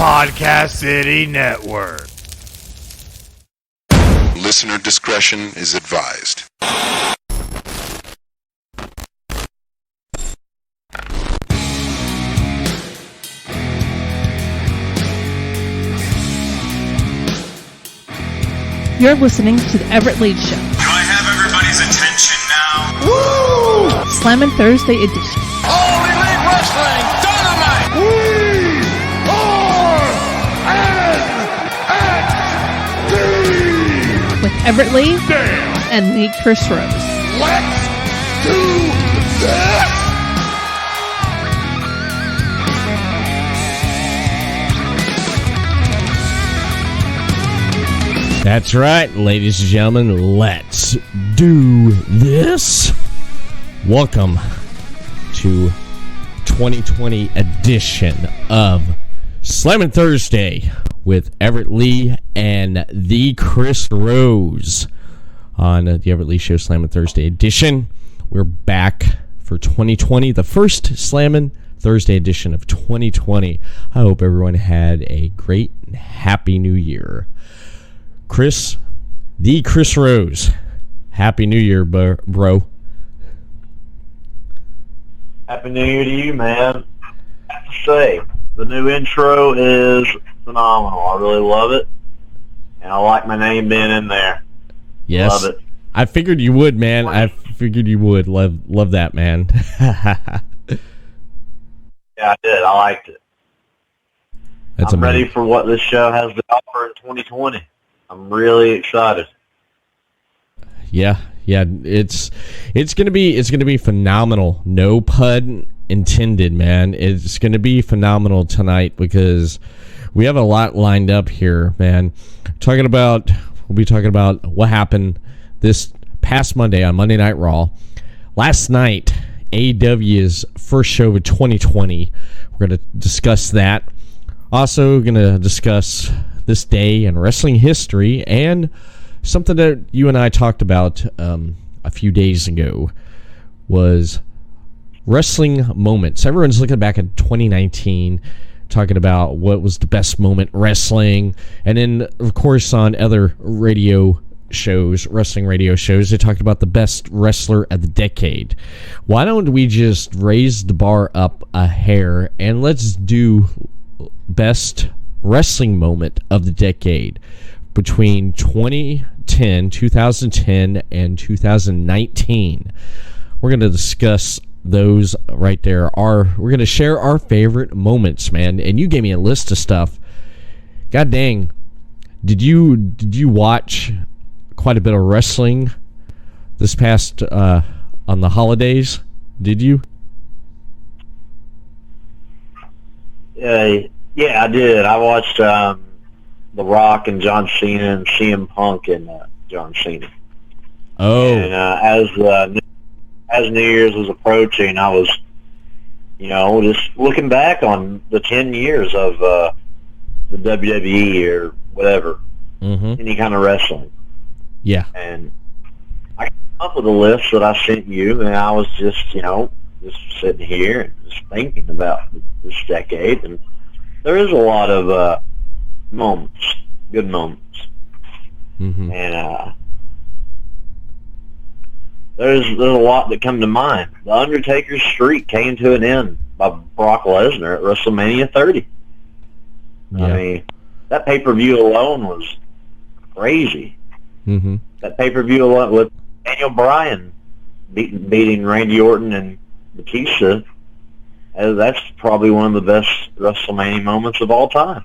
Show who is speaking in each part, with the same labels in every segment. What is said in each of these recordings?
Speaker 1: Podcast City Network.
Speaker 2: Listener discretion is advised.
Speaker 3: You're listening to the Everett Lead Show.
Speaker 4: Do I have everybody's attention now?
Speaker 3: Woo! Slammin' Thursday edition.
Speaker 4: All Elite Wrestling Dynamite!
Speaker 1: We are NXT!
Speaker 3: With Everett Lee
Speaker 1: Damn!
Speaker 3: and Lee Chris Rose.
Speaker 1: Let's do this!
Speaker 5: That's right, ladies and gentlemen, let's do this. Welcome to 2020 edition of Slammin' Thursday with Everett Lee and the Chris Rose on the Everett Lee Show Slammin' Thursday edition. We're back for 2020, the first Slammin' Thursday edition of 2020. I hope everyone had a great and happy new year. Chris, the Chris Rose, Happy New Year, bro.
Speaker 6: Happy New Year to you, man. I have to say, the new intro is phenomenal. I really love it, and I like my name being in there.
Speaker 5: Yes,
Speaker 6: love it.
Speaker 5: I figured you would, man. I figured you would. Love that, man.
Speaker 6: Yeah, I did. I liked it.
Speaker 5: That's
Speaker 6: I'm
Speaker 5: amazing.
Speaker 6: ready for what this show has to offer in 2020. I'm really excited.
Speaker 5: Yeah. It's gonna be phenomenal. No pun intended, man. It's gonna be phenomenal tonight because we have a lot lined up here, man. We'll be talking about what happened this past Monday on Monday Night Raw. Last night, AEW's first show of 2020. We're gonna discuss that. Also, gonna discuss this day in wrestling history and something that you and I talked about a few days ago was wrestling moments. Everyone's looking back at 2019, talking about what was the best moment wrestling, and then of course on other radio shows, wrestling radio shows, they talked about the best wrestler of the decade. Why don't we just raise the bar up a hair and let's do best wrestling moment of the decade between 2010 and 2019. We're going to discuss those right there. We're going to share our favorite moments, man. And you gave me a list of stuff. God dang. Did you watch quite a bit of wrestling this past on the holidays? Did you?
Speaker 6: Yeah, I did. I watched The Rock and John Cena and CM Punk and John Cena.
Speaker 5: Oh.
Speaker 6: And as New Year's was approaching, I was, just looking back on the 10 years of the WWE or whatever, any kind of wrestling.
Speaker 5: Yeah.
Speaker 6: And I came up with a list that I sent you, and I was just sitting here and just thinking about this decade, and there is a lot of moments, good moments, and there's a lot that come to mind. The Undertaker's streak came to an end by Brock Lesnar at WrestleMania 30.
Speaker 5: Yeah.
Speaker 6: I mean, that pay-per-view alone was crazy. That pay-per-view alone with Daniel Bryan beating Randy Orton and Batista, that's probably one of the best WrestleMania moments of all time.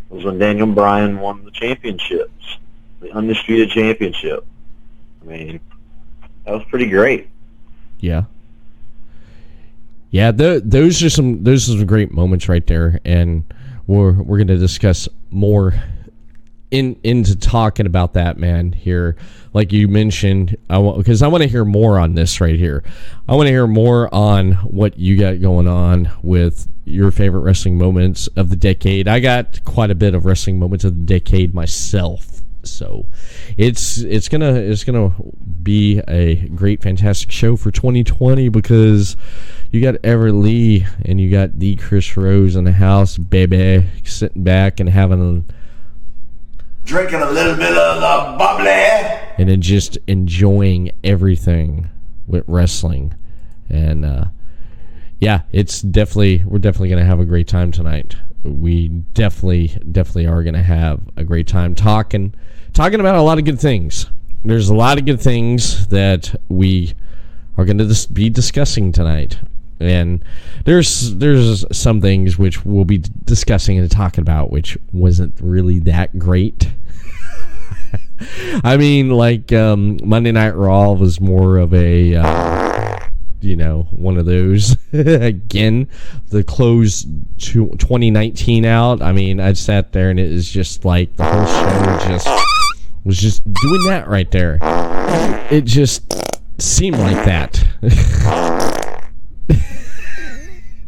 Speaker 6: It was when Daniel Bryan won the championships, the Undisputed Championship. I mean, that was pretty great.
Speaker 5: Yeah. Yeah, those are some great moments right there, and we're going to discuss more into talking about that, man, here. Like you mentioned, because I want to hear more on this right here. I want to hear more on what you got going on with your favorite wrestling moments of the decade. I got quite a bit of wrestling moments of the decade myself. So it's gonna be a great, fantastic show for 2020 because, You got Everett Lee, and you got the Chris Rose in the house, baby, sitting back and having
Speaker 1: Drinking a little bit of the bubbly.
Speaker 5: and then just enjoying everything with wrestling. And yeah, we're definitely gonna have a great time tonight. We definitely are gonna have a great time talking about a lot of good things. There's a lot of good things that we are going to be discussing tonight, and there's some things which we'll be discussing and talking about which wasn't really that great. I mean, like Monday Night Raw was more of a one of those. Again, the close 2019 out. I mean, I sat there and it was just like the whole show was just doing that right there. It just seemed like that.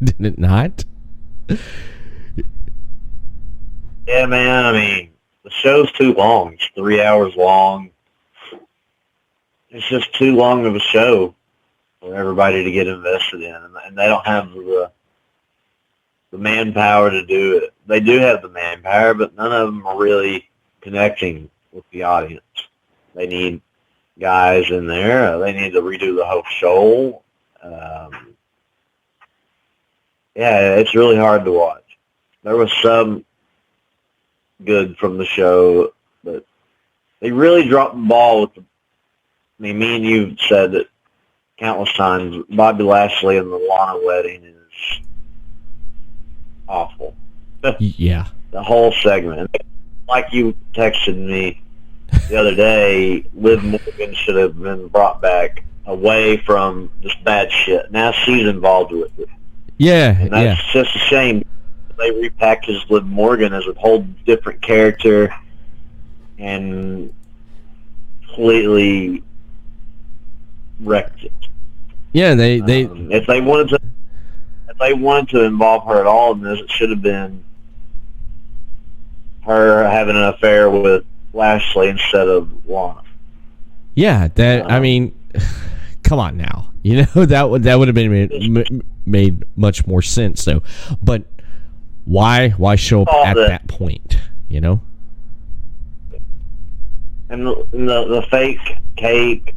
Speaker 5: Did it not?
Speaker 6: Yeah, man. I mean, the show's too long. It's 3 hours long. It's just too long of a show for everybody to get invested in, and they don't have the manpower to do it. They do have the manpower, but none of them are really connecting with the audience. They need guys in there. They need to redo the whole show. Yeah, it's really hard to watch. There was some good from the show, but they really dropped the ball with me and you said it countless times. Bobby Lashley and the Lana wedding is awful.
Speaker 5: Yeah.
Speaker 6: The whole segment. Like you texted me the other day, Liv Morgan should have been brought back away from this bad shit. Now she's involved with it.
Speaker 5: Yeah,
Speaker 6: and that's just a shame. They repackaged Liv Morgan as a whole different character and completely wrecked it.
Speaker 5: Yeah, they
Speaker 6: if they wanted to involve her at all in this, it should have been her having an affair with Lashley instead of Lana.
Speaker 5: Yeah, I mean, come on now. That would have been made much more sense though. But why show up at that point? And
Speaker 6: the fake cake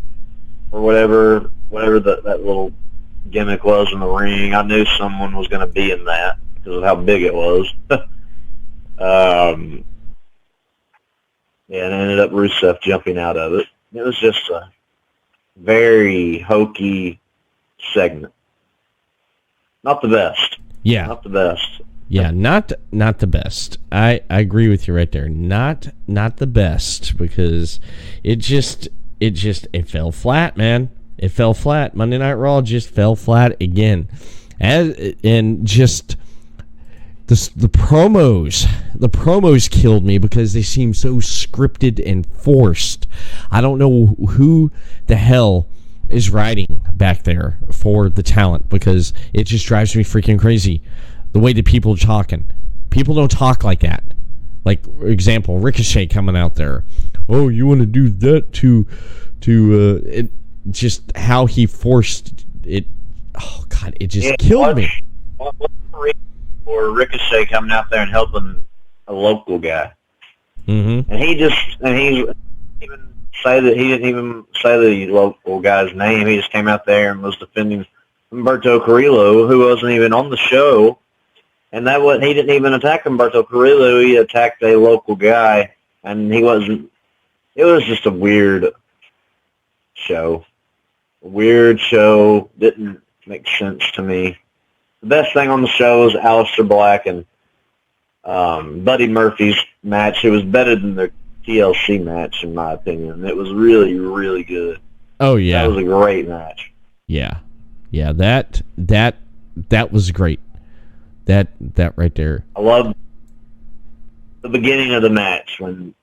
Speaker 6: or whatever that little gimmick was in the ring, I knew someone was going to be in that because of how big it was. Yeah, and it ended up Rusev jumping out of it. It was just a very hokey segment. Not the best.
Speaker 5: Yeah.
Speaker 6: Not the best.
Speaker 5: Yeah, not the best. I agree with you right there. Not the best because it fell flat, man. It fell flat. Monday Night Raw just fell flat again. And just the promos killed me because they seem so scripted and forced. I don't know who the hell is writing back there for the talent because it just drives me freaking crazy. The way that people are talking. People don't talk like that. Like, for example, Ricochet coming out there. Oh, you want to do that to it? Just how he forced it. Oh God, it just killed me.
Speaker 6: What's the reason for Ricochet coming out there and helping a local guy?
Speaker 5: Mm-hmm.
Speaker 6: And he didn't even say the local guy's name. He just came out there and was defending Humberto Carrillo, who wasn't even on the show. And he didn't even attack Humberto Carrillo. He attacked a local guy, and he wasn't. It was just a weird show. Didn't make sense to me. The best thing on the show was Aleister Black and Buddy Murphy's match. It was better than their TLC match, in my opinion. It was really, really good.
Speaker 5: Oh yeah,
Speaker 6: that was a great match.
Speaker 5: Yeah, that was great. That right there.
Speaker 6: I love the beginning of the match when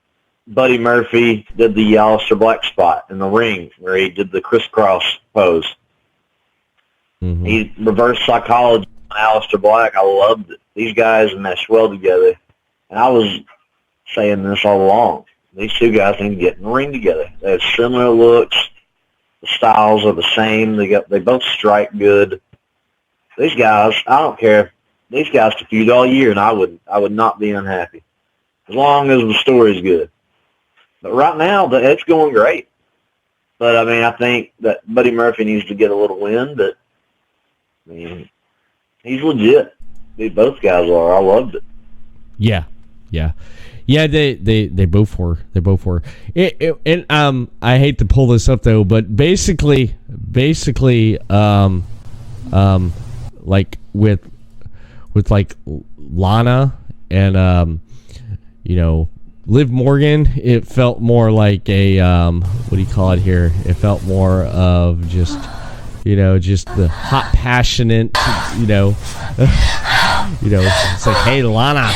Speaker 6: Buddy Murphy did the Aleister Black spot in the ring where he did the crisscross pose. Mm-hmm. He reversed psychology on Aleister Black. I loved it. These guys mesh well together. And I was saying this all along. These two guys need to get in the ring together. They have similar looks. The styles are the same. They both strike good. these guys, I don't care. If these guys could feud all year, and I would not be unhappy as long as the story's good. But right now, it's going great. But I mean, I think that Buddy Murphy needs to get a little win. But I mean, he's legit. Both guys are. I loved it.
Speaker 5: Yeah. They both were. They both were. And I hate to pull this up though, but basically, like with like Lana and Liv Morgan, it felt more like a what do you call it here? It felt more of just the hot, passionate, it's like, hey, Lana.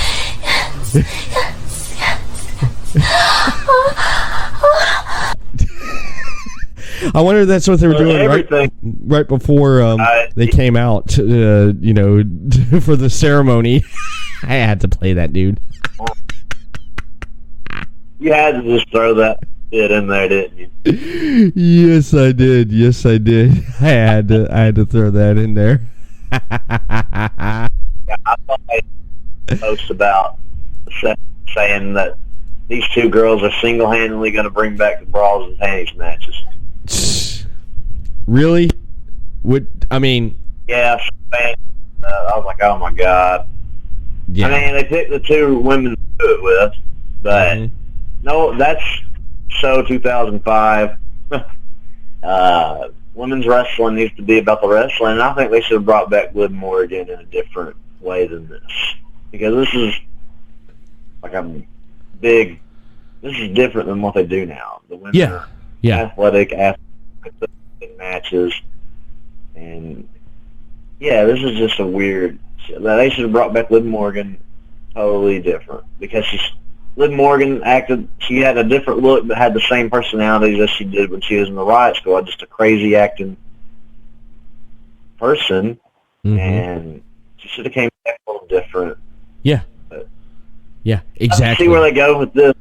Speaker 5: I wonder if that's what they were doing right before they came out, for the ceremony. I had to play that, dude.
Speaker 6: You had to just throw that bit in there, didn't you?
Speaker 5: Yes, I did. I had to throw that in there.
Speaker 6: Yeah, I thought they post about saying that these two girls are single-handedly going to bring back the bras and panties matches.
Speaker 5: Really?
Speaker 6: Yeah, I was like, oh my god.
Speaker 5: Yeah.
Speaker 6: I mean, they picked the two women to do it with, but no, that's so 2005. Women's wrestling needs to be about the wrestling, and I think they should have brought back Liv Morgan in a different way than this, because this is like this is different than what they do now. The women are athletic matches, and this is just a weird. They should have brought back Liv Morgan totally different, because Liv Morgan acted. She had a different look, but had the same personalities as she did when she was in the Riot Squad. Just a crazy acting person, and she should have came back a little different.
Speaker 5: Yeah, exactly.
Speaker 6: I see where they go with this.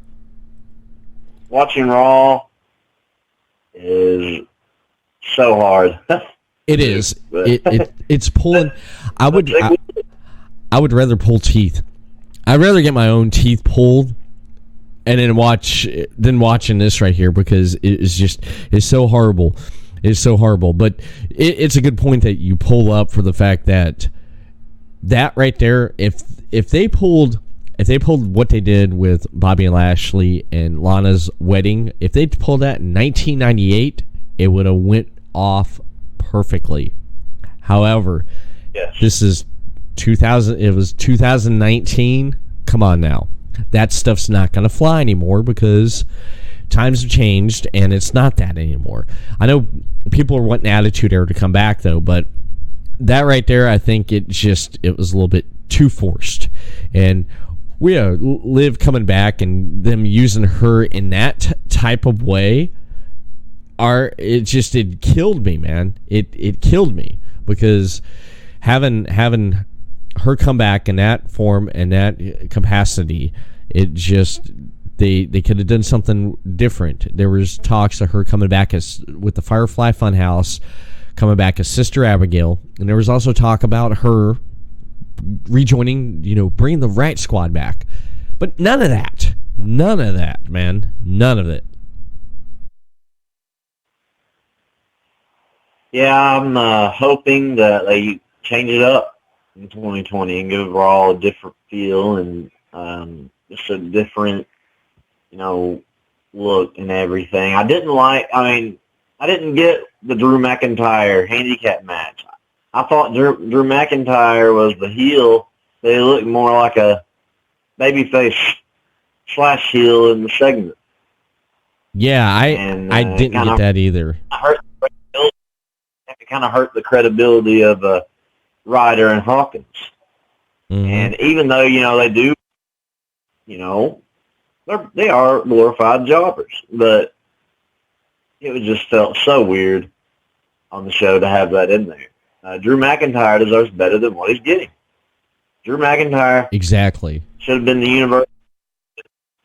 Speaker 6: Watching Raw is so hard.
Speaker 5: It is. It's pulling. I would rather pull teeth. I'd rather get my own teeth pulled and then watching this right here, because it's so horrible. It's so horrible. But it's a good point that you pull up, for the fact that right there, if they pulled what they did with Bobby Lashley and Lana's wedding, if they pulled that in 1998, it would have went off perfectly. However, this is 2000. It was 2019. Come on now, that stuff's not going to fly anymore, because times have changed and it's not that anymore. I know people are wanting Attitude Era to come back though, but that right there, I think it was a little bit too forced. And Liv coming back and them using her in that type of way, it killed me, man. It killed me, because having her come back in that form and that capacity, it just they could have done something different. There was talks of her coming back with the Firefly Funhouse, coming back as Sister Abigail, and there was also talk about her rejoining, bringing the Riot Squad back. But none of that, man, none of it.
Speaker 6: Yeah, I'm hoping that they change it up in 2020 and give Raw a different feel and just a different, look and everything. I didn't get the Drew McIntyre handicap match. I thought Drew McIntyre was the heel. They looked more like a babyface / heel in the segment.
Speaker 5: Yeah, I didn't get that either.
Speaker 6: It kind of hurt the credibility of Ryder and Hawkins. Mm-hmm. And even though, they do, they are glorified jobbers, but it just felt so weird on the show to have that in there. Drew McIntyre deserves better than what he's getting. Drew McIntyre
Speaker 5: exactly
Speaker 6: should have been the universe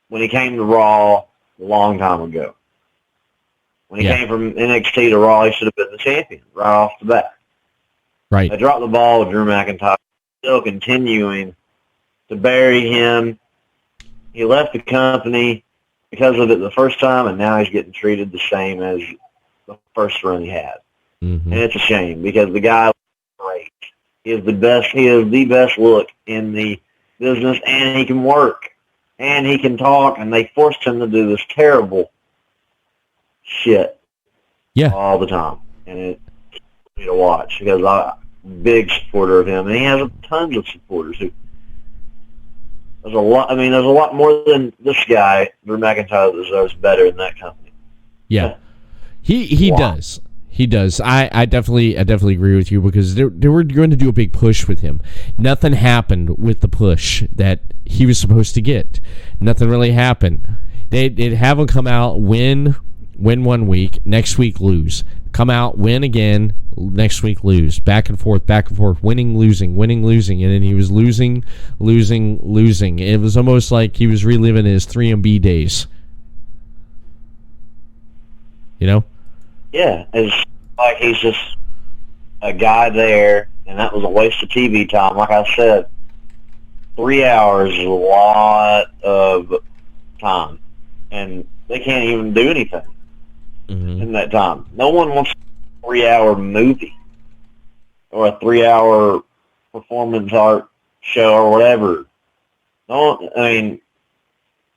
Speaker 6: when he came to Raw a long time ago. When he came from NXT to Raw, he should have been the champion right off the bat.
Speaker 5: Right.
Speaker 6: They dropped the ball with Drew McIntyre, still continuing to bury him. He left the company because of it the first time, and now he's getting treated the same as the first run he had.
Speaker 5: Mm-hmm.
Speaker 6: And it's a shame because the guy is great. He is the best. He is the best look in the business, and he can work, and he can talk, and they forced him to do this terrible shit all the time. And it's funny to watch because I'm a big supporter of him, and he has tons of supporters who. There's a lot. I mean, there's a lot more than this guy, Drew McIntyre, deserves better in that company.
Speaker 5: Yeah, he does. He does. I definitely agree with you because they were going to do a big push with him. Nothing happened with the push that he was supposed to get. Nothing really happened. They'd have him come out, win 1 week, next week lose. Come out, win again, next week lose. Back and forth, winning, losing, and then he was losing. It was almost like he was reliving his 3MB days. You know?
Speaker 6: Yeah, it's like he's just a guy there, and that was a waste of TV time. Like I said, 3 hours is a lot of time, and they can't even do anything in that time. No one wants a 3-hour movie or a 3-hour performance art show or whatever. No, I mean,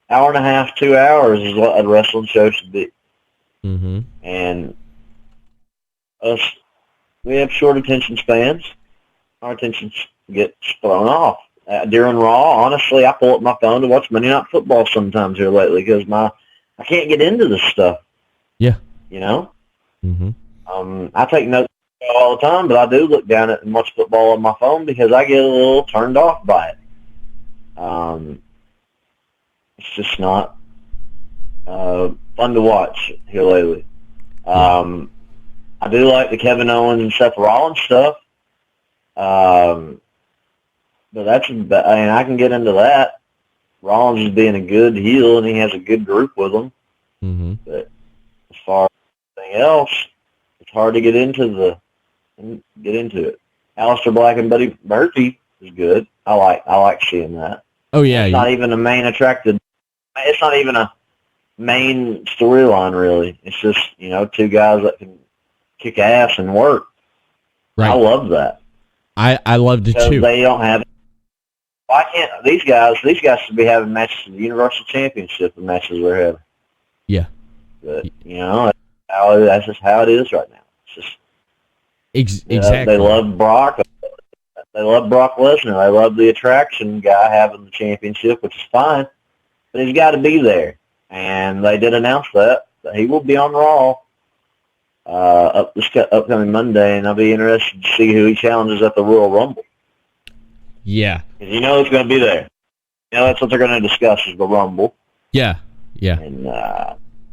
Speaker 6: hour and a half, 2 hours is what a wrestling show should be.
Speaker 5: Mm-hmm.
Speaker 6: And us, we have short attention spans. Our attention gets thrown off. During Raw, honestly, I pull up my phone to watch Monday Night Football sometimes here lately because I can't get into this stuff.
Speaker 5: Yeah.
Speaker 6: You know?
Speaker 5: Mm-hmm.
Speaker 6: I take notes all the time, but I do look down at and watch football on my phone because I get a little turned off by it. It's just not fun to watch here lately. I do like the Kevin Owens and Seth Rollins stuff. But I mean, I can get into that. Rollins is being a good heel, and he has a good group with him.
Speaker 5: Mm-hmm.
Speaker 6: But as far as anything else, it's hard to get into it. Aleister Black and Buddy Murphy is good. I like seeing that.
Speaker 5: Oh yeah,
Speaker 6: it's not even a main attracted. It's not even a main storyline really. It's just two guys that can kick ass and work.
Speaker 5: Right.
Speaker 6: I love that.
Speaker 5: I loved it too.
Speaker 6: They don't have. Why can't these guys? These guys should be having matches for the Universal Championship. The matches we're having.
Speaker 5: Yeah.
Speaker 6: But that's just how it is right now. It's just
Speaker 5: exactly.
Speaker 6: They love Brock. They love Brock Lesnar. They love the attraction guy having the championship, which is fine. But he's got to be there, and they did announce that he will be on Raw upcoming Monday, and I'll be interested to see who he challenges at the Royal Rumble.
Speaker 5: Yeah.
Speaker 6: Because it's going to be there. That's what they're going to discuss is the Rumble.
Speaker 5: Yeah.
Speaker 6: And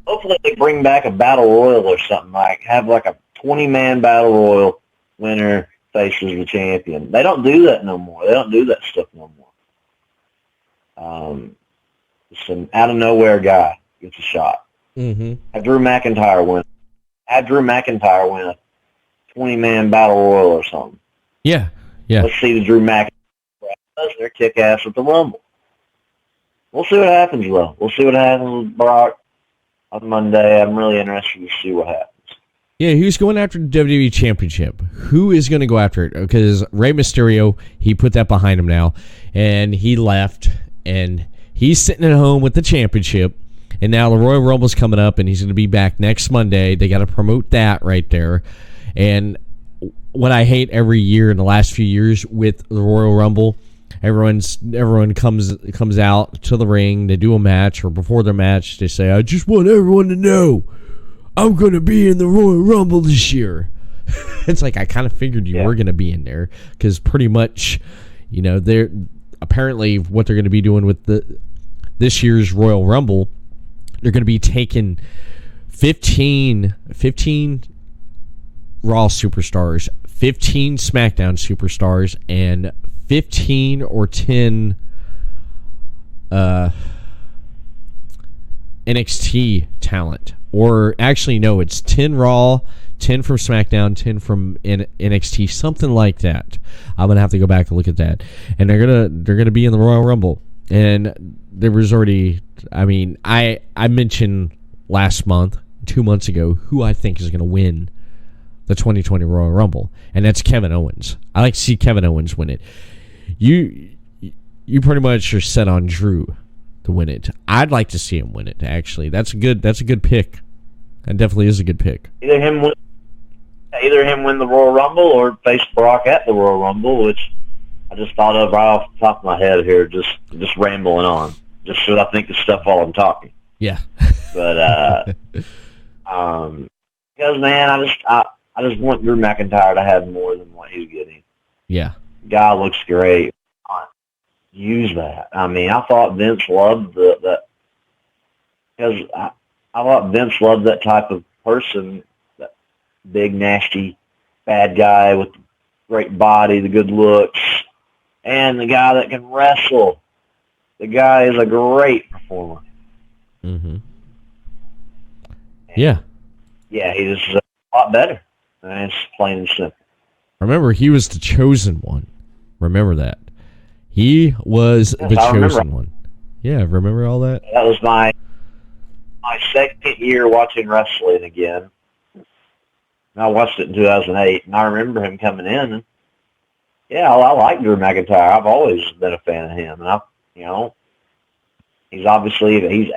Speaker 6: hopefully they bring back a Battle Royal or something, have a 20-man Battle Royal winner faces the champion. They don't do that no more. They don't do that stuff no more. Just an out-of-nowhere guy gets a shot.
Speaker 5: Mm-hmm.
Speaker 6: Have Drew McIntyre win a 20-man Battle Royal or something.
Speaker 5: Yeah.
Speaker 6: Let's see the Drew McIntyre Lesnar kick ass at the Rumble. We'll see what happens, though. We'll see what happens with Brock on Monday. I'm really interested to see what happens.
Speaker 5: Yeah, who's going after the WWE Championship? Who is going to go after it? Because Rey Mysterio, he put that behind him now, and he left, and he's sitting at home with the championship, and now the Royal Rumble's coming up, and he's going to be back next Monday. They got to promote that right there. And what I hate every year in the last few years with the Royal Rumble, everyone comes out to the ring, they do a match, or before their match, they say, I just want everyone to know I'm going to be in the Royal Rumble this year. It's like, I kind of figured you were going to be in there, because pretty much, they're apparently what they're going to be doing with this year's Royal Rumble, they're going to be taking 15 Raw superstars, 15 SmackDown superstars, and 15 or 10 NXT talent. Or actually, no, it's 10 Raw, 10 from SmackDown, 10 from NXT, something like that. I'm gonna have to go back and look at that. And they're gonna be in the Royal Rumble. And there was already, I mean, I mentioned last month, 2 months ago, who I think is gonna win the 2020 Royal Rumble, and that's Kevin Owens. I like to see Kevin Owens win it. You pretty much are set on Drew to win it. I'd like to see him win it. Actually, that's a good pick. That definitely is a good pick.
Speaker 6: Either him win the Royal Rumble or face Brock at the Royal Rumble, which I just thought of right off the top of my head here, just rambling on, just so I think of stuff while I'm talking.
Speaker 5: Yeah.
Speaker 6: But because man, I just want Drew McIntyre to have more than what he's getting.
Speaker 5: Yeah.
Speaker 6: Guy looks great. Use that. I mean, I thought Vince loved that because I thought Vince loved that type of person, that big, nasty, bad guy with the great body, the good looks, and the guy that can wrestle. The guy is a great performer.
Speaker 5: Mm-hmm. Yeah.
Speaker 6: Yeah, he's a lot better. And it's plain and simple.
Speaker 5: Remember, he was the chosen one. Remember that. He was the chosen one. Yeah, remember all that?
Speaker 6: That was my second year watching wrestling again. And I watched it in 2008, and I remember him coming in. And yeah, I like Drew McIntyre. I've always been a fan of him, and he's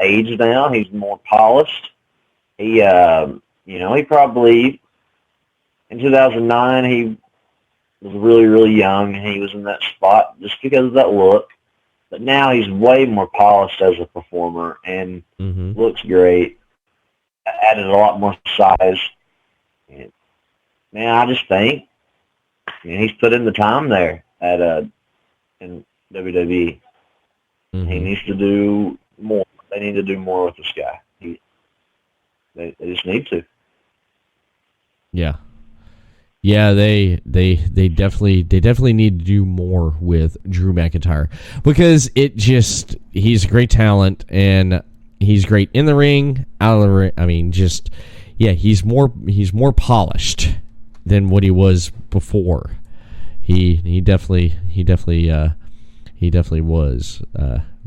Speaker 6: aged now. He's more polished. He probably in 2009 he was really, really young, and he was in that spot just because of that look. But now he's way more polished as a performer and looks great. Added a lot more size. And, man, I just think he's put in the time there in WWE. Mm-hmm. He needs to do more. They need to do more with this guy. They just need to. Yeah.
Speaker 5: Yeah, they definitely need to do more with Drew McIntyre because he's a great talent and he's great in the ring, out of the ring. I mean, he's more polished than what he was before. He definitely was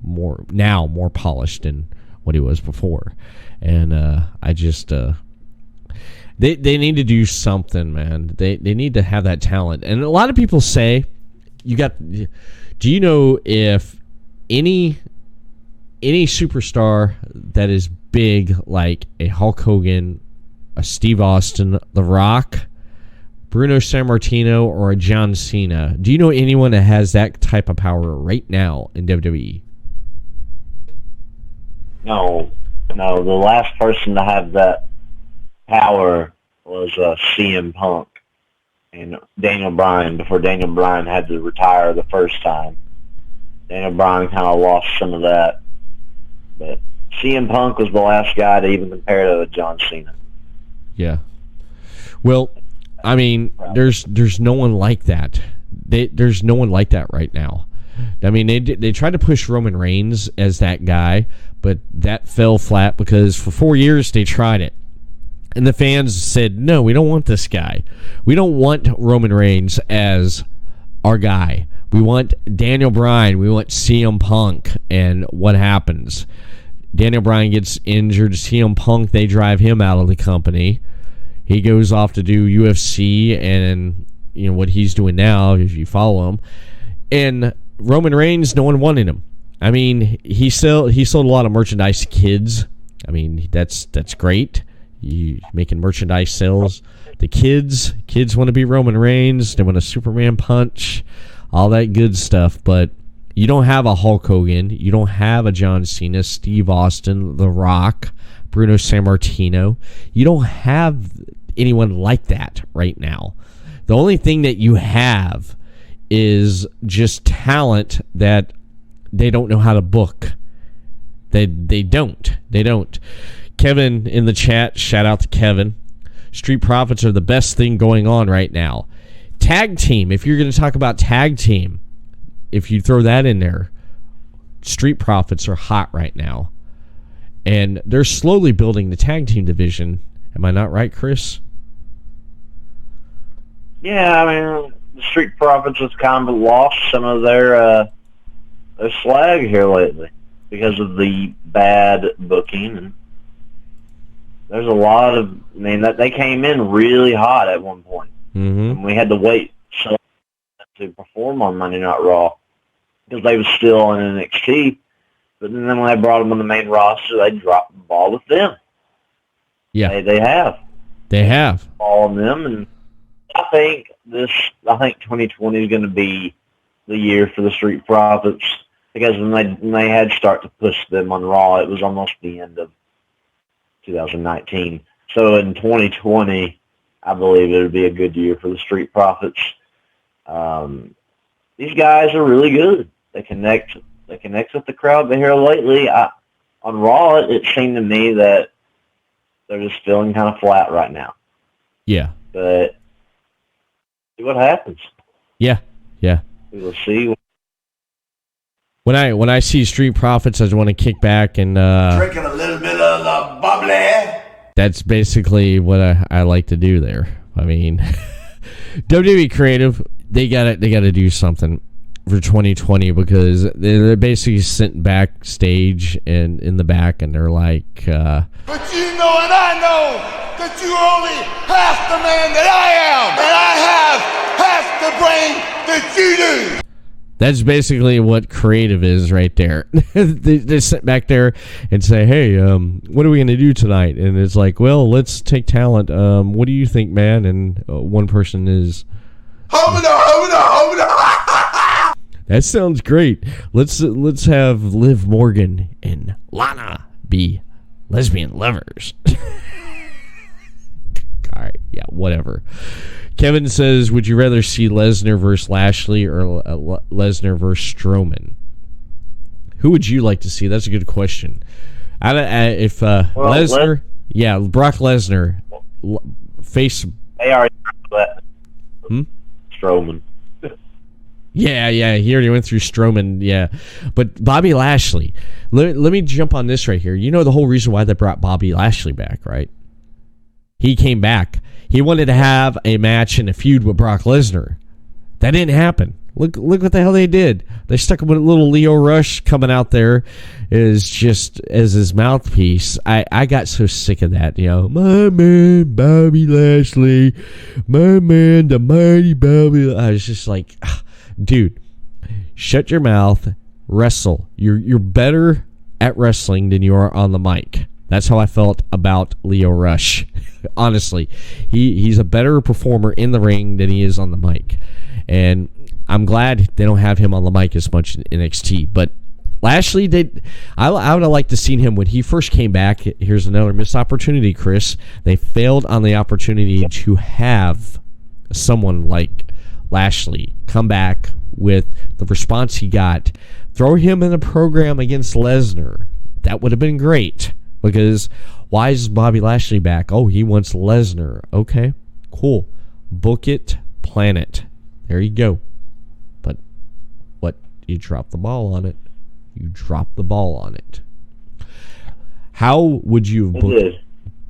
Speaker 5: more polished than what he was before, and They need to do something, man. They need to have that talent. And a lot of people say, do you know if any superstar that is big like a Hulk Hogan, a Steve Austin, The Rock, Bruno Sammartino, or a John Cena, do you know anyone that has that type of power right now in WWE?
Speaker 6: No. The last person to have that power was CM Punk and Daniel Bryan before Daniel Bryan had to retire the first time. Daniel Bryan kind of lost some of that. But CM Punk was the last guy to even compare to John Cena.
Speaker 5: Yeah. Well, I mean, there's no one like that. There's no one like that right now. I mean, they tried to push Roman Reigns as that guy, but that fell flat because for 4 years they tried it. And the fans said, no, we don't want this guy. We don't want Roman Reigns as our guy. We want Daniel Bryan. We want CM Punk. And what happens? Daniel Bryan gets injured. CM Punk, they drive him out of the company. He goes off to do UFC and what he's doing now, if you follow him. And Roman Reigns, no one wanted him. I mean, he sold a lot of merchandise to kids. I mean, that's great. You making merchandise sales. The kids want to be Roman Reigns. They want a Superman punch, all that good stuff. But you don't have a Hulk Hogan. You don't have a John Cena, Steve Austin, The Rock, Bruno Sammartino. You don't have anyone like that right now. The only thing that you have is just talent that they don't know how to book. They don't. Kevin in the chat, shout out to Kevin. Street Profits are the best thing going on right now. Tag team, if you're going to talk about tag team, if you throw that in there, Street Profits are hot right now. And they're slowly building the tag team division. Am I not right, Chris?
Speaker 6: Yeah, I mean, the Street Profits have kind of lost some of their slag here lately because of the bad booking. And there's a lot of, I mean, that they came in really hot at one point.
Speaker 5: Mm-hmm.
Speaker 6: And we had to wait so to perform on Monday Night Raw because they were still on NXT. But then when they brought them on the main roster, they dropped the ball with them.
Speaker 5: Yeah,
Speaker 6: They have.
Speaker 5: they have.
Speaker 6: Ball on them, and I think 2020 is going to be the year for the Street Profits because when they had start to push them on Raw, it was almost the end of 2019. So in 2020, I believe it would be a good year for the Street Profits. These guys are really good. They connect with the crowd. But here lately, on Raw, it seemed to me that they're just feeling kind of flat right now.
Speaker 5: Yeah.
Speaker 6: But see what happens.
Speaker 5: Yeah.
Speaker 6: We will see.
Speaker 5: When I see Street Profits, I just want to kick back and
Speaker 1: Drinking a little bit of the bubbly.
Speaker 5: that's basically what I like to do there. I mean, WWE Creative, they gotta do something for 2020 because they're basically sitting backstage and in the back and they're like,
Speaker 4: But you know and I know that you're only half the man that I am, and I have half the brain that you do.
Speaker 5: that's basically what creative is right there. they sit back there and say, hey, what are we going to do tonight? And it's like, well, let's take talent. What do you think, man? And one person is,
Speaker 4: Hold on.
Speaker 5: that sounds great. Let's have Liv Morgan and Lana be lesbian lovers. All right, yeah, whatever. Kevin says, would you rather see Lesnar versus Lashley or Lesnar versus Strowman? Who would you like to see? That's a good question. If Lesnar, yeah, Brock Lesnar face.
Speaker 6: They already that. Strowman.
Speaker 5: Yeah, he already went through Strowman, yeah. But Bobby Lashley, let me jump on this right here. You know the whole reason why they brought Bobby Lashley back, right? He came back. He wanted to have a match and a feud with Brock Lesnar. That didn't happen. Look what the hell they did. They stuck him with a little Leo Rush coming out there as his mouthpiece. I got so sick of that, my man Bobby Lashley, my man the mighty Bobby. I was just like, dude, shut your mouth, wrestle. You're better at wrestling than you are on the mic. That's how I felt about Leo Rush. Honestly, he's a better performer in the ring than he is on the mic. And I'm glad they don't have him on the mic as much in NXT. But Lashley, I would have liked to seen him when he first came back. Here's another missed opportunity, Chris. They failed on the opportunity to have someone like Lashley come back with the response he got. Throw him in a program against Lesnar. That would have been great. Because why is Bobby Lashley back? Oh, he wants Lesnar. Okay, cool. Book it, plan it. There you go. But what? You dropped the ball on it. How would you have booked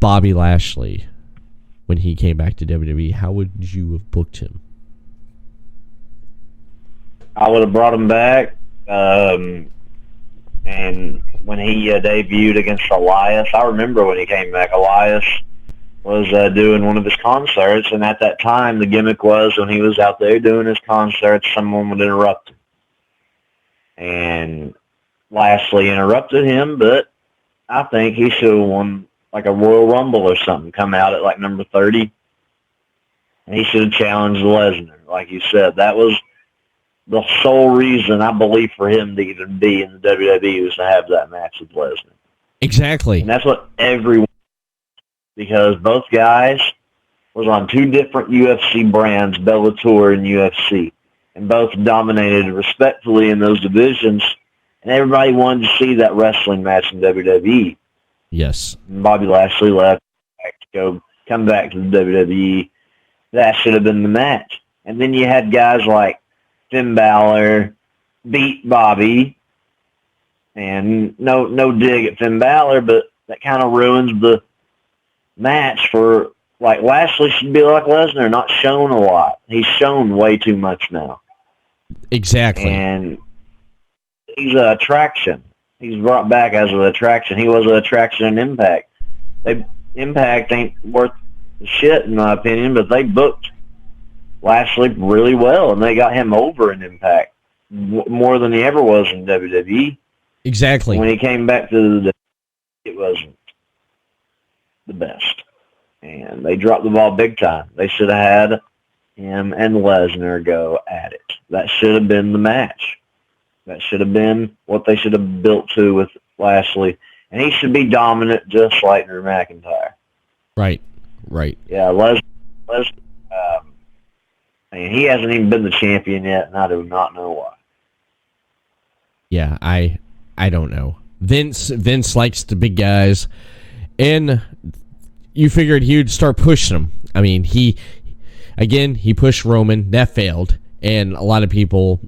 Speaker 5: Bobby Lashley when he came back to WWE? How would you have booked him?
Speaker 6: I would have brought him back, and when he debuted against Elias, I remember when he came back, Elias was doing one of his concerts, and at that time, the gimmick was when he was out there doing his concerts, someone would interrupt him. And Lashley interrupted him, but I think he should have won like a Royal Rumble or something, come out at like number 30, and he should have challenged Lesnar, like you said. That was the sole reason, I believe, for him to even be in the WWE was to have that match with Lesnar.
Speaker 5: Exactly.
Speaker 6: And that's what everyone, because both guys was on two different UFC brands, Bellator and UFC, and both dominated respectfully in those divisions, and everybody wanted to see that wrestling match in WWE.
Speaker 5: Yes.
Speaker 6: And Bobby Lashley left to come back to the WWE. That should have been the match. And then you had guys like Finn Balor beat Bobby, and no dig at Finn Balor, but that kind of ruins the match for like Lashley should be like Lesnar, not shown a lot. He's shown way too much now.
Speaker 5: Exactly.
Speaker 6: And he's an attraction. He's brought back as an attraction. He was an attraction in Impact. Impact ain't worth shit in my opinion, but they booked Lashley really well, and they got him over in Impact more than he ever was in WWE.
Speaker 5: Exactly.
Speaker 6: When he came back to the it wasn't the best. And they dropped the ball big time. They should have had him and Lesnar go at it. That should have been the match. That should have been what they should have built to with Lashley. And he should be dominant just like Drew McIntyre.
Speaker 5: Right.
Speaker 6: Yeah, Lesnar, he hasn't even been the champion yet, and I do not know why.
Speaker 5: Yeah, I don't know. Vince likes the big guys, and you figured he would start pushing them. I mean, he pushed Roman. That failed, and a lot of people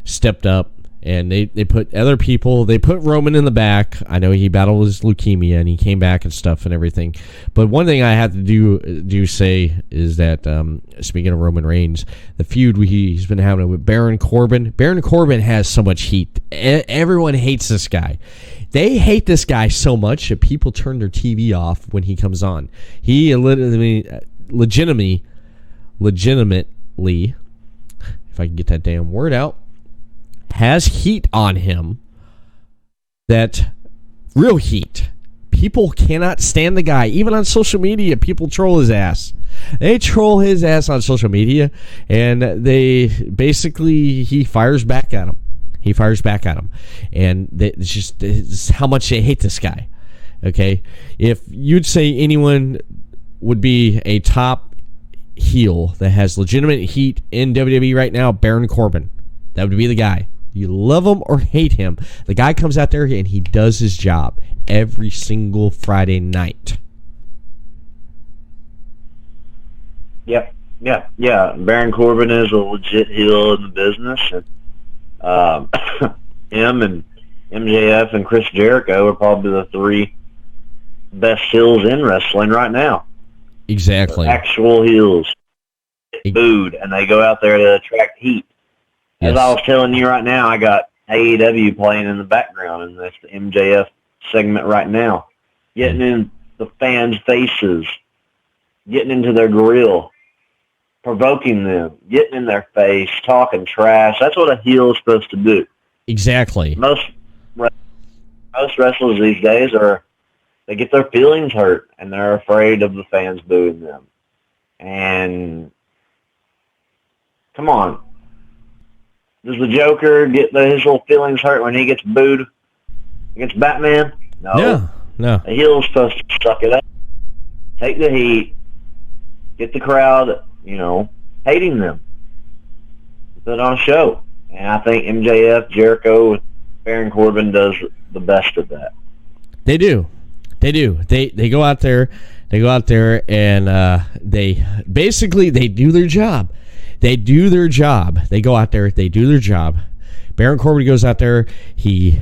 Speaker 5: stepped up, and they put other people. They put Roman in the back. I know he battled his leukemia, and he came back and stuff and everything. But one thing I have to say is that, speaking of Roman Reigns, the feud he's been having with Baron Corbin. Baron Corbin has so much heat. Everyone hates this guy. They hate this guy so much that people turn their TV off when he comes on. He legitimately, if I can get that damn word out, has heat on him. That real heat. People cannot stand the guy. Even on social media, people troll his ass. They troll his ass on social media, and he fires back at him. And it's how much they hate this guy. Okay? If you'd say anyone would be a top heel that has legitimate heat in WWE right now, Baron Corbin. That would be the guy. You love him or hate him, the guy comes out there and he does his job every single Friday night.
Speaker 6: Yep. Yeah. Baron Corbin is a legit heel in the business. And, him and MJF and Chris Jericho are probably the three best heels in wrestling right now.
Speaker 5: Exactly.
Speaker 6: They're actual heels. Booed, and they go out there to attract heat.
Speaker 5: Yes.
Speaker 6: As I was telling you right now, I got AEW playing in the background, and that's the MJF segment right now. Getting in the fans' faces, getting into their grill, provoking them, getting in their face, talking trash. That's what a heel is supposed to do.
Speaker 5: Exactly.
Speaker 6: Most wrestlers these days they get their feelings hurt, and they're afraid of the fans booing them. And come on. Does the Joker get his little feelings hurt when he gets booed against Batman? No.
Speaker 5: No.
Speaker 6: A heel is supposed to suck it up, take the heat, get the crowd, hating them, put it on a show. And I think MJF, Jericho, Baron Corbin does the best of that.
Speaker 5: They do. They go out there. And they do their job. They go out there. They do their job. Baron Corbin goes out there. He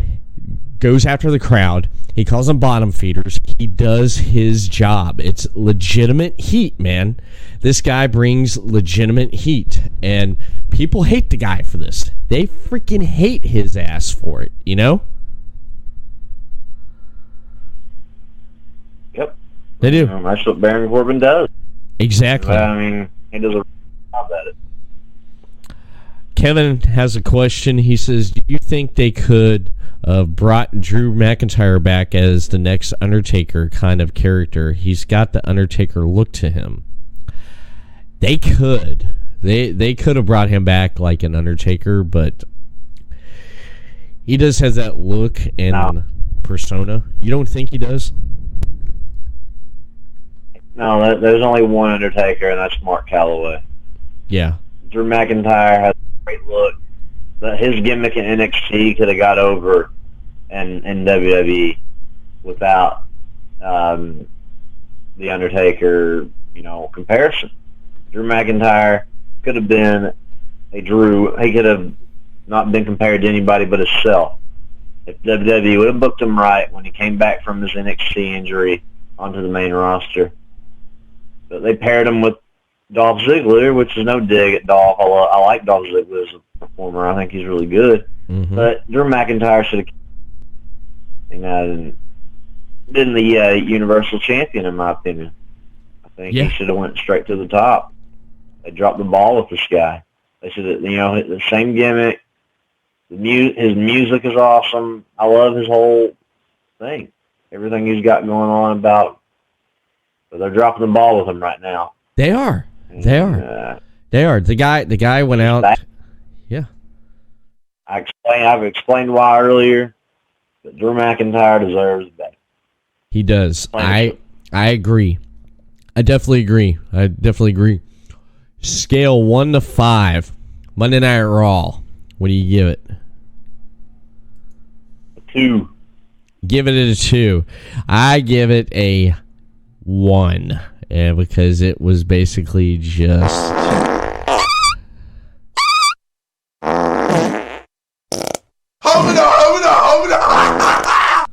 Speaker 5: goes after the crowd. He calls them bottom feeders. He does his job. It's legitimate heat, man. This guy brings legitimate heat. And people hate the guy for this. They freaking hate his ass for it,
Speaker 6: Yep.
Speaker 5: They do.
Speaker 6: That's what Baron Corbin does.
Speaker 5: Exactly.
Speaker 6: He does a job at it.
Speaker 5: Kevin has a question. He says, do you think they could have brought Drew McIntyre back as the next Undertaker kind of character? He's got the Undertaker look to him. They could. They could have brought him back like an Undertaker, but he does have that look and persona. You don't think he does?
Speaker 6: No, there's only one Undertaker, and that's Mark Calloway.
Speaker 5: Yeah.
Speaker 6: Drew McIntyre has a great look. But his gimmick in NXT could have got over in WWE without the Undertaker, comparison. Drew McIntyre could have been he could have not been compared to anybody but himself. If WWE would have booked him right when he came back from his NXT injury onto the main roster, But they paired him with Dolph Ziggler, which is no dig at Dolph. I like Dolph Ziggler as a performer. I think he's really good.
Speaker 5: Mm-hmm.
Speaker 6: But Drew McIntyre should have been the Universal Champion, in my opinion. I think he should have went straight to the top. They dropped the ball with this guy. They should have, the same gimmick. His music is awesome. I love his whole thing. Everything he's got going on about. But they're dropping the ball with him right now.
Speaker 5: They are. They are. They are. The guy went out. Yeah.
Speaker 6: I've explained why earlier, but Drew McIntyre deserves better.
Speaker 5: He does. I agree. I definitely agree. Scale 1 to 5. Monday Night Raw. What do you give it?
Speaker 6: A 2.
Speaker 5: Give it a 2. I give it a 1. Because it was basically just...
Speaker 4: Hold on.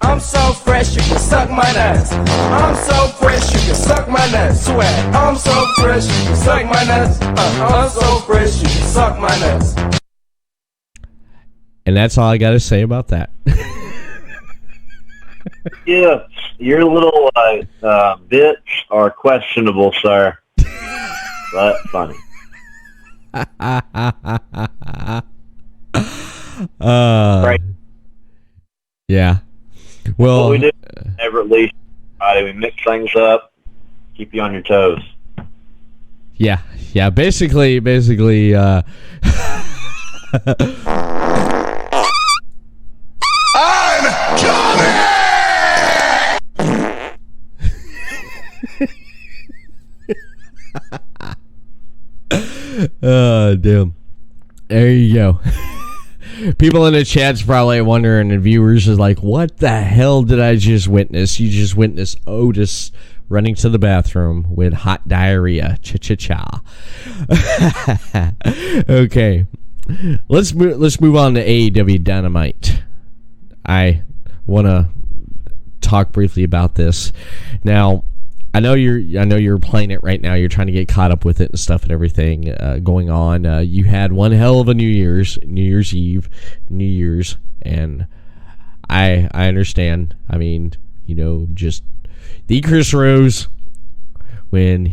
Speaker 4: I'm so fresh, you can suck my nuts. I'm so fresh, you can suck my nuts. Sweat. I'm so fresh, you can suck my nuts. I'm so fresh, you can suck my nuts.
Speaker 5: And that's all I got to say about that.
Speaker 6: Yeah, your little bits are questionable, sir. But funny. Right.
Speaker 5: Yeah. Well,
Speaker 6: what we do Everett Lee Friday, we mix things up, keep you on your toes.
Speaker 5: Yeah. Basically.
Speaker 4: I'm coming!
Speaker 5: Damn. There you go. People in the chat's probably wondering, and viewers is like, what the hell did I just witness? You just witnessed Otis running to the bathroom with hot diarrhea. Cha-cha-cha. Okay. Let's move on to AEW Dynamite. I want to talk briefly about this. Now, I know you're playing it right now. You're trying to get caught up with it and stuff and everything going on. You had one hell of a New Year's Eve, and I understand. I mean, just the Chris Rose when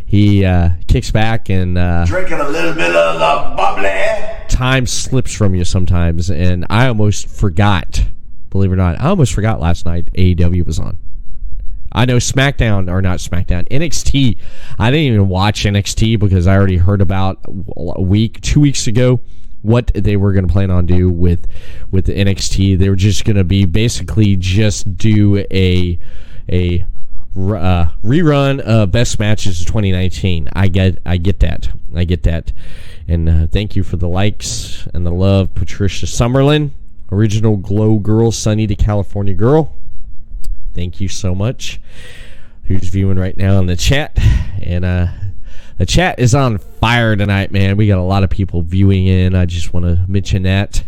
Speaker 5: he kicks back and
Speaker 1: Drinking a little bit of the bubbly.
Speaker 5: Time slips from you sometimes, and I almost forgot. Believe it or not, I almost forgot last night AEW was on. I know NXT. I didn't even watch NXT because I already heard about 2 weeks ago what they were going to plan on do with the NXT. They were just going to be basically just do a rerun of best matches of 2019. I get that. And thank you for the likes and the love, Patricia Summerlin, original Glow Girl, Sunny to California Girl. Thank you so much. Who's viewing right now in the chat? And the chat is on fire tonight, man. We got a lot of people viewing in. I just want to mention that.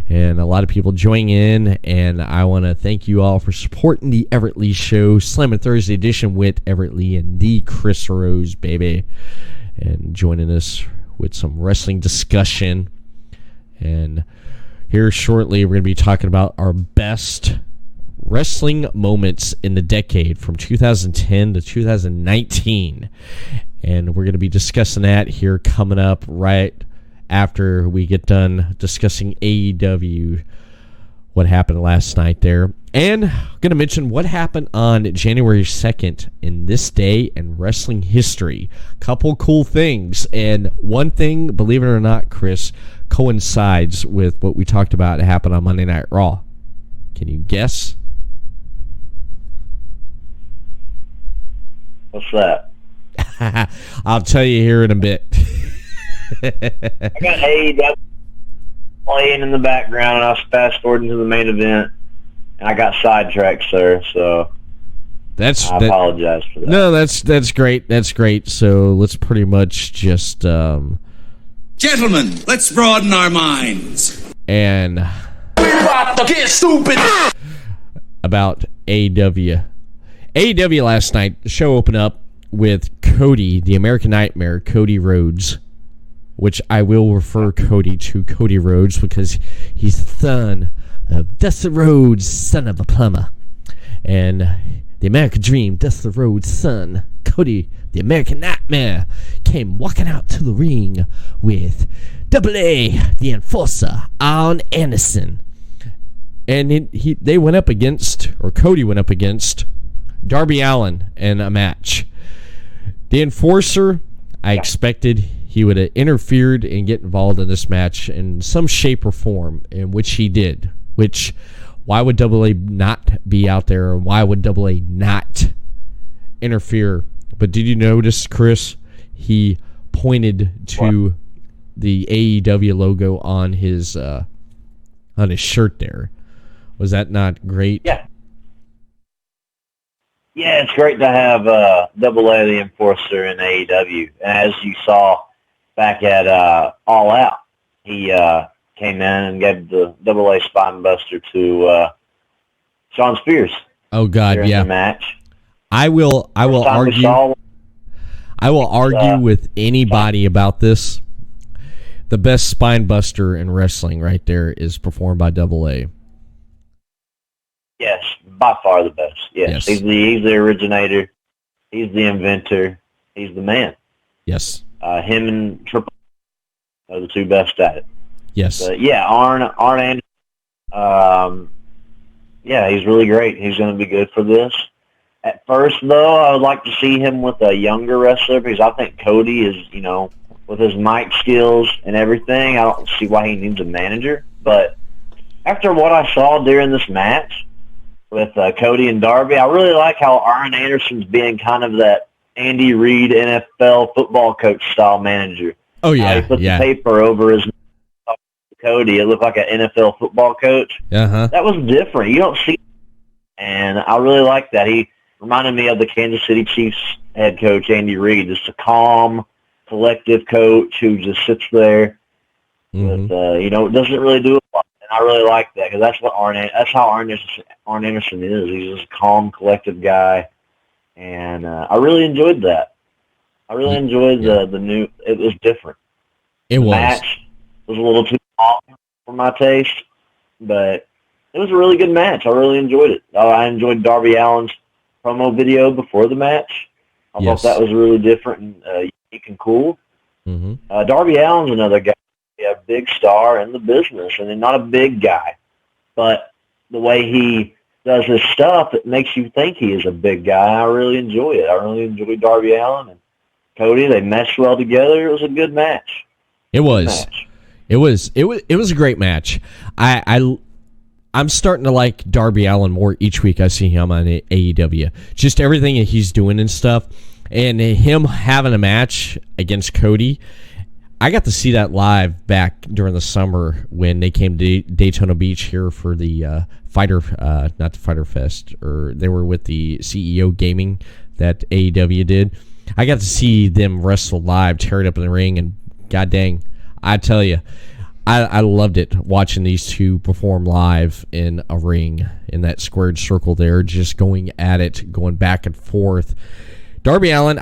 Speaker 5: And a lot of people joining in. And I want to thank you all for supporting the Everett Lee Show, Slammin' Thursday edition with Everett Lee and the Chris Rose, baby. And joining us with some wrestling discussion. And here shortly, we're going to be talking about our best wrestling moments in the decade from 2010 to 2019, and we're going to be discussing that here coming up right after we get done discussing AEW, what happened last night there, and I'm going to mention what happened on January 2nd in this day in wrestling history. Couple cool things, and one thing, believe it or not, Chris, coincides with what we talked about happened on Monday Night Raw. Can you guess?
Speaker 6: What's that?
Speaker 5: I'll tell you here in a bit.
Speaker 6: I got AEW playing in the background, and I was fast forwarding to the main event, and I got sidetracked, sir. So I apologize for that.
Speaker 5: No, that's great. That's great. So let's pretty much just
Speaker 7: gentlemen, let's broaden our minds.
Speaker 5: And
Speaker 4: We about to get stupid.
Speaker 5: About AEW. AEW last night, the show opened up with Cody, the American Nightmare, Cody Rhodes, which I will refer Cody to Cody Rhodes because he's the son of Dusty Rhodes, son of a plumber. And the American Dream, Dusty Rhodes' son, Cody, the American Nightmare, came walking out to the ring with Double A, the Enforcer, Arn Anderson. And they went up against, or Cody went up against, Darby Allin in a match. The Enforcer, I expected he would have interfered and get involved in this match in some shape or form, in which he did. Which, why would Double A not be out there? Or why would Double A not interfere? But did you notice, Chris, he pointed to the AEW logo on his shirt there. Was that not great?
Speaker 6: Yeah. Yeah, it's great to have Double A, the Enforcer, in AEW. As you saw back at All Out, he came in and gave the Double A spine buster to Shawn Spears.
Speaker 5: Oh God,
Speaker 6: during
Speaker 5: yeah.
Speaker 6: the match.
Speaker 5: I will argue. I will argue with anybody about this. The best spine buster in wrestling, right there, is performed by Double A.
Speaker 6: Yes, by far the best. Yes. He's the originator. He's the inventor. He's the man.
Speaker 5: Yes.
Speaker 6: Him and Triple are the two best at it.
Speaker 5: Yes.
Speaker 6: But yeah, Arn Anderson. Yeah, he's really great. He's going to be good for this. At first, though, I would like to see him with a younger wrestler because I think Cody is, with his mic skills and everything, I don't see why he needs a manager. But after what I saw during this match with Cody and Darby, I really like how Arn Anderson's being kind of that Andy Reid NFL football coach style manager.
Speaker 5: Oh, yeah.
Speaker 6: He put the paper over his Cody. It looked like an NFL football coach.
Speaker 5: Uh-huh.
Speaker 6: That was different. You don't see, and I really like that. He reminded me of the Kansas City Chiefs head coach, Andy Reid, just a calm, collective coach who just sits there with, doesn't really do a lot. And I really like that because that's how Arn Anderson is. He's just a calm, collective guy, and I really enjoyed that. I really enjoyed the new. It was different.
Speaker 5: The
Speaker 6: match was a little too long for my taste, but it was a really good match. I really enjoyed it. I enjoyed Darby Allin's promo video before the match. I thought that was really different and unique and cool.
Speaker 5: Mm-hmm.
Speaker 6: Darby Allin's another guy, a big star in the business, and not a big guy, but the way he does his stuff, it makes you think he is a big guy. I really enjoy it. I really enjoyed Darby Allin and Cody. They meshed well together. It was a good match.
Speaker 5: It was. It was a great match. I'm starting to like Darby Allin more each week I see him on AEW. Just everything that he's doing and stuff. And him having a match against Cody, I got to see that live back during the summer when they came to Daytona Beach here for the not the Fighter Fest, or they were with the CEO Gaming that AEW did. I got to see them wrestle live, tear it up in the ring, and god dang, I tell you, I loved it watching these two perform live in a ring in that squared circle there, just going at it, going back and forth. Darby Allin,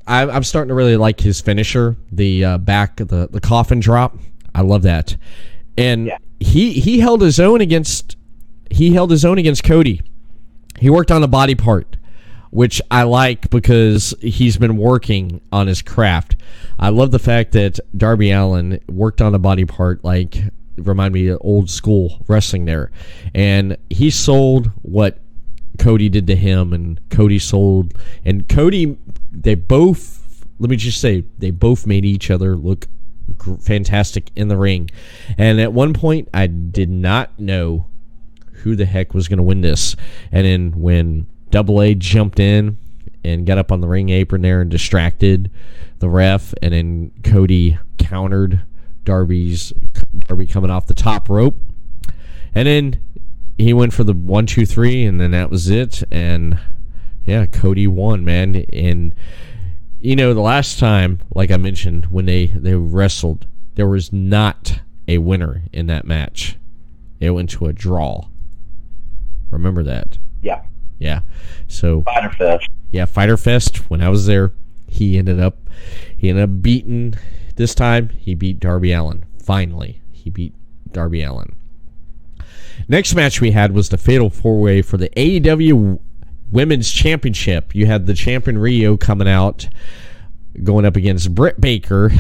Speaker 5: I'm starting to really like his finisher, the the coffin drop. I love that, and he held his own against Cody. He worked on a body part, which I like because he's been working on his craft. I love the fact that Darby Allin worked on a body part, like, remind me of old school wrestling there. And he sold what Cody did to him, and Cody sold. And Cody, they both made each other look fantastic in the ring. And at one point, I did not know who the heck was going to win this. And then when Double A jumped in and got up on the ring apron there and distracted the ref, and then Cody countered Darby coming off the top rope, and then he went for the 1, 2, 3, and then that was it. And yeah, Cody won, man. And the last time, like I mentioned, when they wrestled, there was not a winner in that match. It went to a draw. Remember that?
Speaker 6: Yeah.
Speaker 5: Yeah. So
Speaker 6: Fighter Fest.
Speaker 5: yeah, Fighter Fest. When I was there, he ended up beating. This time, he beat Darby Allin. Finally, he beat Darby Allin. Next match we had was the Fatal 4-Way for the AEW Women's Championship. You had the champion Rio coming out, going up against Britt Baker.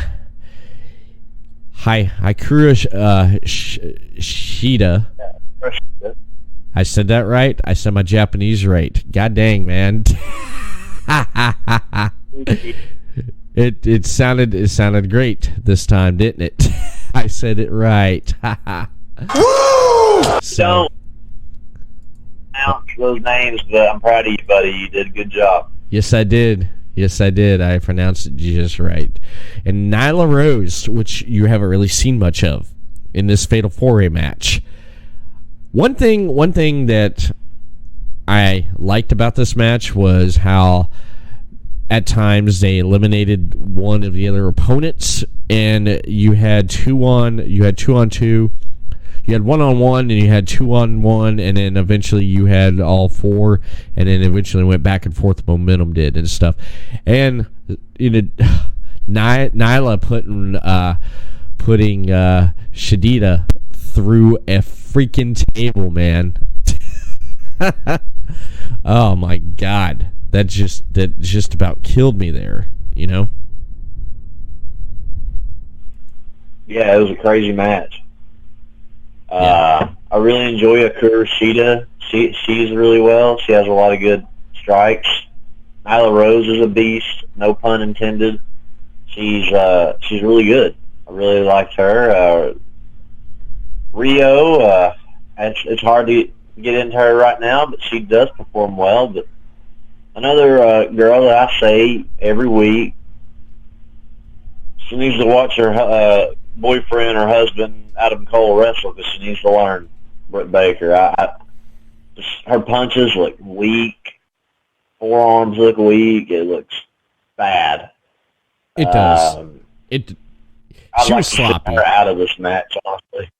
Speaker 5: Hikaru Shida. I said that right? I said my Japanese right. God dang, man. It sounded great this time, didn't it? I said it right. So,
Speaker 6: Don't announce those names, but I'm proud of you, buddy. You did a good job.
Speaker 5: yes, I did. I pronounced it just right. And Nyla Rose, which you haven't really seen much of in this Fatal 4-Way match. One thing that I liked about this match was how at times they eliminated one of the other opponents, and you had two on two. You had 1-on-1, and you had 2-on-1, and then eventually you had all four, and then eventually went back and forth. Momentum did and stuff, and you know, Nyla putting Shadida through a freaking table, man. Oh my God, that just about killed me there. You know?
Speaker 6: Yeah, it was a crazy match. I really enjoy Hikaru Shida. She's really well. She has a lot of good strikes. Nyla Rose is a beast, no pun intended. She's really good. I really liked her. Rio, it's hard to get into her right now, but she does perform well. But another girl that I say every week, she needs to watch her boyfriend or husband, Adam Cole, wrestle, because she needs to learn. Britt Baker. Her punches look weak. Forearms look weak. It looks bad.
Speaker 5: It does. She was
Speaker 6: to
Speaker 5: sloppy.
Speaker 6: get her out of this match, honestly.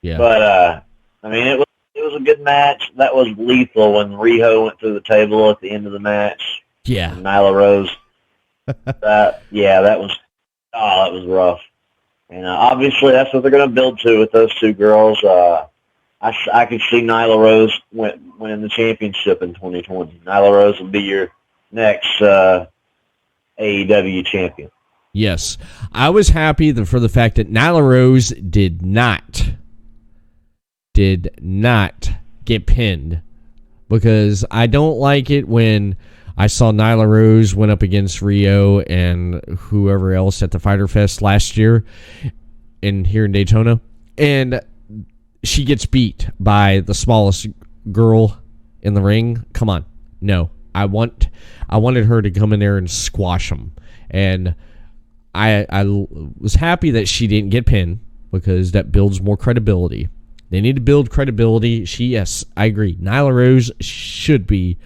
Speaker 5: Yeah.
Speaker 6: But I mean, it was a good match. That was lethal when Riho went through the table at the end of the match.
Speaker 5: Yeah.
Speaker 6: And Nyla Rose. that was rough. And obviously, that's what they're going to build to with those two girls. I could see Nyla Rose winning the championship in 2020. Nyla Rose will be your next AEW champion.
Speaker 5: Yes. I was happy for the fact that Nyla Rose did not get pinned, because I don't like it when I saw Nyla Rose went up against Rio and whoever else at the Fighter Fest last year here in Daytona, and she gets beat by the smallest girl in the ring. Come on. No. I wanted her to come in there and squash them. And I was happy that she didn't get pinned, because that builds more credibility. They need to build credibility. Yes, I agree. Nyla Rose should be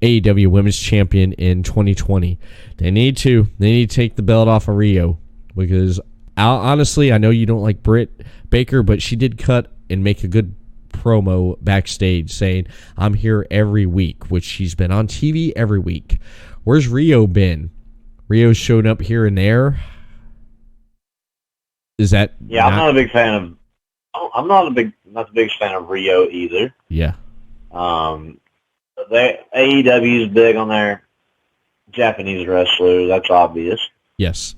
Speaker 5: AEW Women's Champion in 2020. They need to take the belt off of Rio, because honestly, I know you don't like Britt Baker, but she did cut and make a good promo backstage saying, "I'm here every week," which she's been on TV every week. Where's Rio been? Rio's showed up here and there. Is that?
Speaker 6: Yeah, I'm not a big fan of. I'm not the biggest fan of Rio either.
Speaker 5: Yeah.
Speaker 6: AEW is big on their Japanese wrestlers. That's obvious.
Speaker 5: Yes.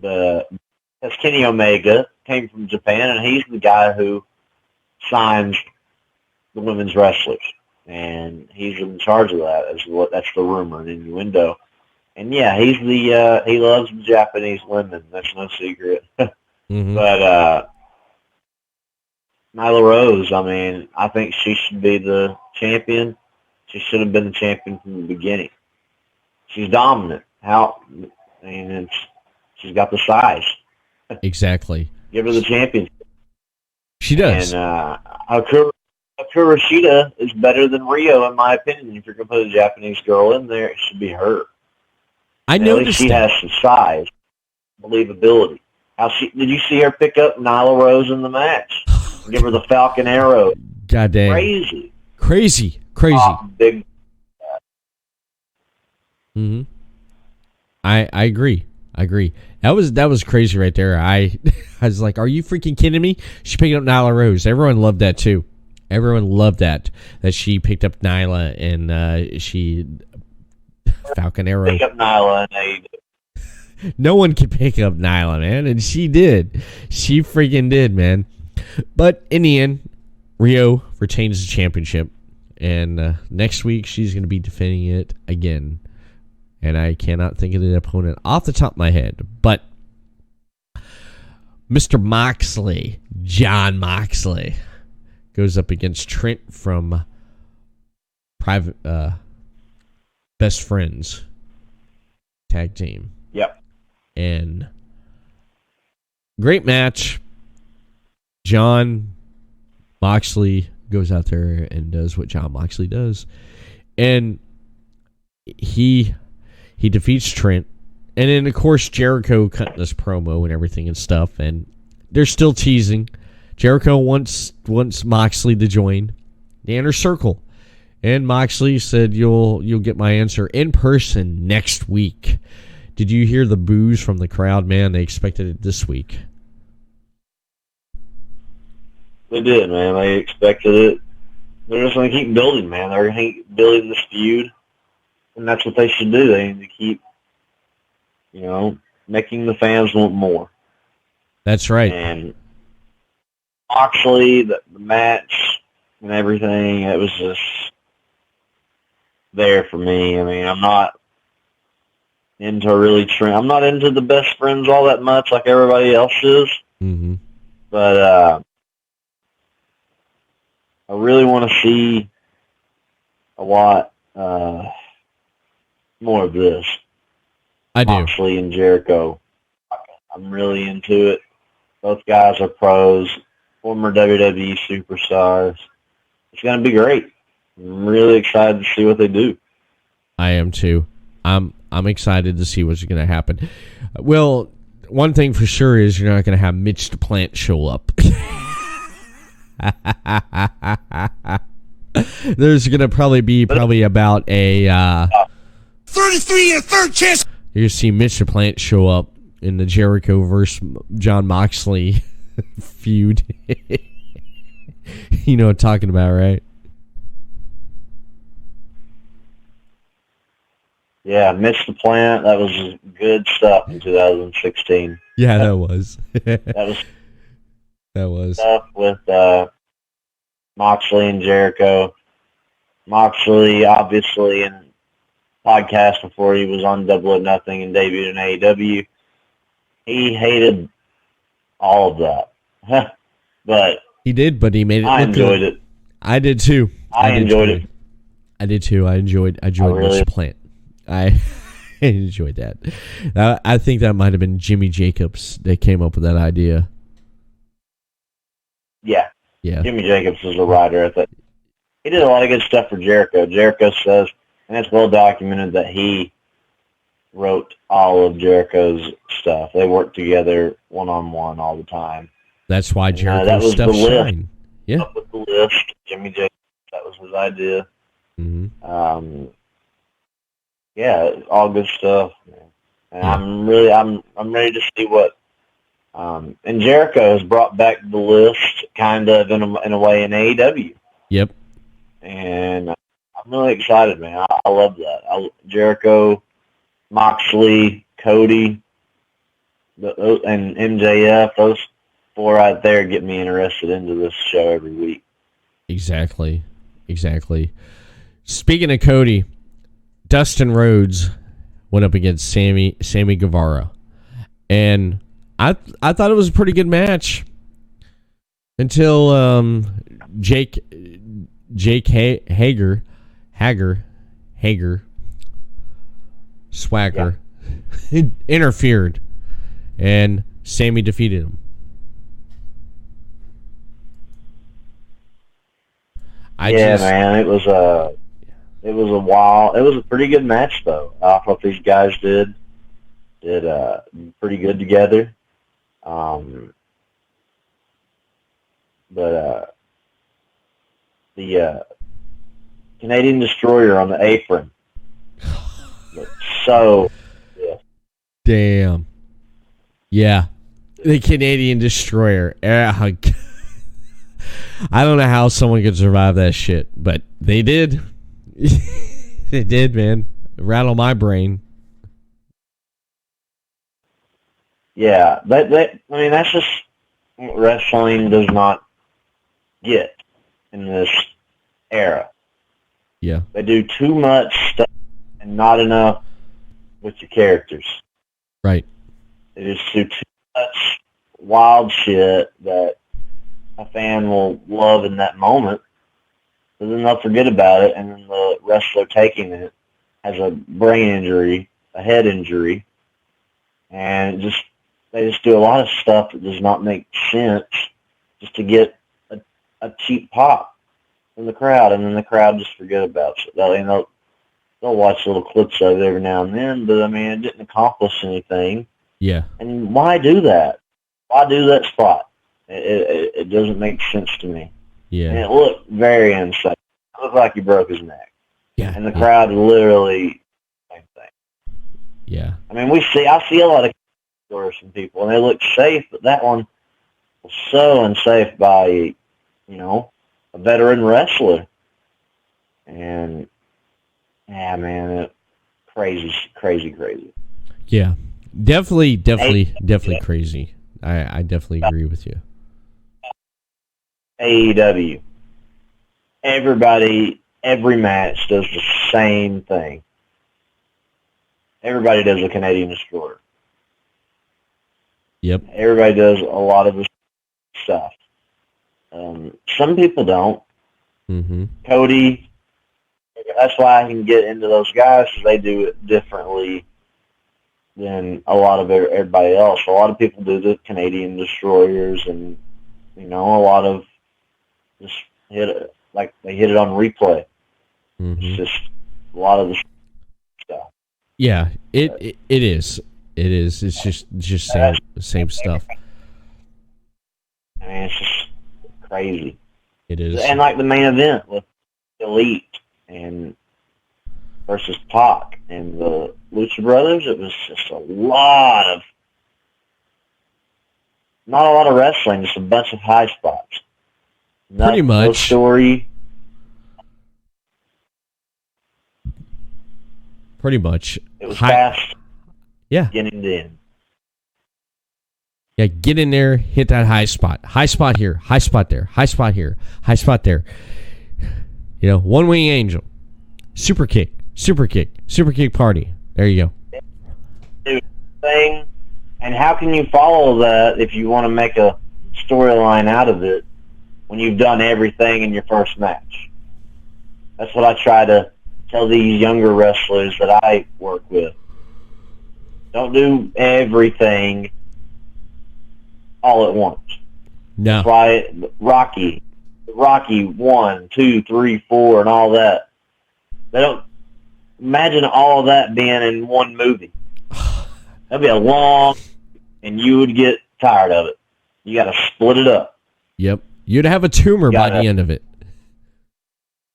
Speaker 6: That's Kenny Omega, came from Japan, and he's the guy who signs the women's wrestlers, and he's in charge of that. That's the rumor and innuendo. And yeah, he loves the Japanese women. That's no secret.
Speaker 5: Mm-hmm.
Speaker 6: But Nyla Rose, I mean, I think she should be the champion. She should have been the champion from the beginning. She's dominant. She's got the size.
Speaker 5: Exactly.
Speaker 6: Give her the championship.
Speaker 5: She does.
Speaker 6: And Hikaru Shida is better than Rio, in my opinion. If you're going to put a Japanese girl in there, it should be her.
Speaker 5: I noticed
Speaker 6: she has some size, believability. Did you see her pick up Nyla Rose in the match? Give her the Falcon Arrow.
Speaker 5: God dang.
Speaker 6: Crazy.
Speaker 5: Crazy.
Speaker 6: Big.
Speaker 5: Mm-hmm. I agree. That was crazy right there. I was like, are you freaking kidding me? She picked up Nyla Rose. Everyone loved that too. Everyone loved that she picked up Nyla and she Falcon Arrow.
Speaker 6: Pick up Nyla and
Speaker 5: No one could pick up Nyla, man, and she did. She freaking did, man. But in the end, Rio retains the championship, and next week she's going to be defending it again. And I cannot think of the opponent off the top of my head, but Mr. Moxley, John Moxley, goes up against Trent from Private Best Friends tag team.
Speaker 6: Yep.
Speaker 5: And great match. John Moxley goes out there and does what John Moxley does. And he defeats Trent. And then, of course, Jericho cutting this promo and everything and stuff. And they're still teasing. Jericho wants Moxley to join the Inner Circle. And Moxley said, you'll get my answer in person next week. Did you hear the boos from the crowd, man? They expected it this week.
Speaker 6: They did, man. They expected it. They're just going to keep building, man. They're going to keep building this feud. And that's what they should do. They need to keep, making the fans want more.
Speaker 5: That's right.
Speaker 6: And Moxley, the match and everything, it was just there for me. I mean, I'm not into I'm not into the Best Friends all that much like everybody else is.
Speaker 5: Mm-hmm.
Speaker 6: But I really want to see a lot more of this.
Speaker 5: I do.
Speaker 6: Moxley and Jericho. I'm really into it. Both guys are pros, former WWE superstars. It's going to be great. I'm really excited to see what they do.
Speaker 5: I am too. I'm excited to see what's going to happen. Well, one thing for sure is you're not going to have Mitch the Plant show up. There's going to probably be about a
Speaker 7: 33 and a third chance.
Speaker 5: You're going to see Mitch the Plant show up in the Jericho versus John Moxley feud. You know what I'm talking about, right?
Speaker 6: Yeah, Mitch the Plant, that was good stuff in 2016.
Speaker 5: Yeah, that was.
Speaker 6: That was
Speaker 5: That was.
Speaker 6: stuff with Moxley and Jericho. Moxley, obviously, in podcast before he was on Double or Nothing and debuted in AEW, he hated all of that. But
Speaker 5: he did, but he made it.
Speaker 6: I enjoyed it.
Speaker 5: I did too.
Speaker 6: I enjoyed it.
Speaker 5: I did too. I enjoyed
Speaker 6: really,
Speaker 5: Mitch the Plant. I enjoyed that. I think that might have been Jimmy Jacobs that came up with that idea.
Speaker 6: Yeah.
Speaker 5: Yeah.
Speaker 6: Jimmy Jacobs was the writer at that. He did a lot of good stuff for Jericho. Jericho says, and it's well documented, that he wrote all of Jericho's stuff. They worked together one-on-one all the time.
Speaker 5: That's why Jericho's stuff shine. Yeah.
Speaker 6: Up with the list. Jimmy Jacobs, that was his idea.
Speaker 5: Mm-hmm.
Speaker 6: Yeah, all good stuff, man. And
Speaker 5: yeah.
Speaker 6: I'm ready to see what. And Jericho has brought back the list, kind of in a way, in AEW.
Speaker 5: Yep.
Speaker 6: And I'm really excited, man. I love that. Jericho, Moxley, Cody, and MJF. Those four right there get me interested into this show every week.
Speaker 5: Exactly. Speaking of Cody, Dustin Rhodes went up against Sammy Guevara, and I thought it was a pretty good match until Jake Hager Swagger interfered, and Sammy defeated him.
Speaker 6: Man, it was a pretty good match though. I thought these guys did pretty good together. But Canadian Destroyer on the apron. So, yeah.
Speaker 5: Damn. Yeah. The Canadian Destroyer. I don't know how someone could survive that shit, but they did. They did, man. Rattle my brain.
Speaker 6: Yeah, I mean, that's just what wrestling does not get in this era.
Speaker 5: Yeah.
Speaker 6: They do too much stuff and not enough with your characters.
Speaker 5: Right.
Speaker 6: They just do too much wild shit that a fan will love in that moment, but then they'll forget about it, and then the wrestler taking it has a brain injury, a head injury, and they just do a lot of stuff that does not make sense just to get a cheap pop from the crowd, and then the crowd just forget about it. They'll watch little clips of it every now and then, but I mean, it didn't accomplish anything.
Speaker 5: Yeah.
Speaker 6: And why do that? Why do that spot? It doesn't make sense to me.
Speaker 5: Yeah.
Speaker 6: And it looked very unsafe. It looked like he broke his neck.
Speaker 5: Yeah.
Speaker 6: And the crowd literally, same thing.
Speaker 5: Yeah.
Speaker 6: I mean, I see a lot of stories from people, and they look safe, but that one was so unsafe by, a veteran wrestler. And, yeah, man, crazy.
Speaker 5: Yeah. Definitely crazy. I definitely agree with you.
Speaker 6: AEW. Everybody, every match does the same thing. Everybody does a Canadian Destroyer.
Speaker 5: Yep.
Speaker 6: Everybody does a lot of the stuff. Some people don't.
Speaker 5: Mm-hmm.
Speaker 6: Cody, that's why I can get into those guys, because they do it differently than a lot of everybody else. A lot of people do the Canadian Destroyers, and, a lot of just hit it, like they hit it on replay.
Speaker 5: Mm-hmm.
Speaker 6: It's just a lot of the stuff.
Speaker 5: Yeah, it is. It is. It's just same stuff.
Speaker 6: I mean, it's just crazy.
Speaker 5: It is.
Speaker 6: And like the main event with Elite and versus Pac and the Lucha Brothers, it was just not a lot of wrestling, just a bunch of high spots.
Speaker 5: Pretty much.
Speaker 6: No story.
Speaker 5: Pretty much.
Speaker 6: It was fast.
Speaker 5: Yeah.
Speaker 6: Beginning to end.
Speaker 5: Yeah, get in there, hit that high spot. High spot here, high spot there, high spot here, high spot there. One wing angel. Super kick party. There you go.
Speaker 6: Thing, and how can you follow that if you want to make a storyline out of it when you've done everything in your first match? That's what I try to tell these younger wrestlers that I work with. Don't do everything all at once.
Speaker 5: No.
Speaker 6: That's why Rocky 1, 2, 3, 4, and all that. They don't imagine all of that being in one movie. That'd be a long, and you would get tired of it. You got to split it up.
Speaker 5: Yep. You'd have a tumor by the end of it.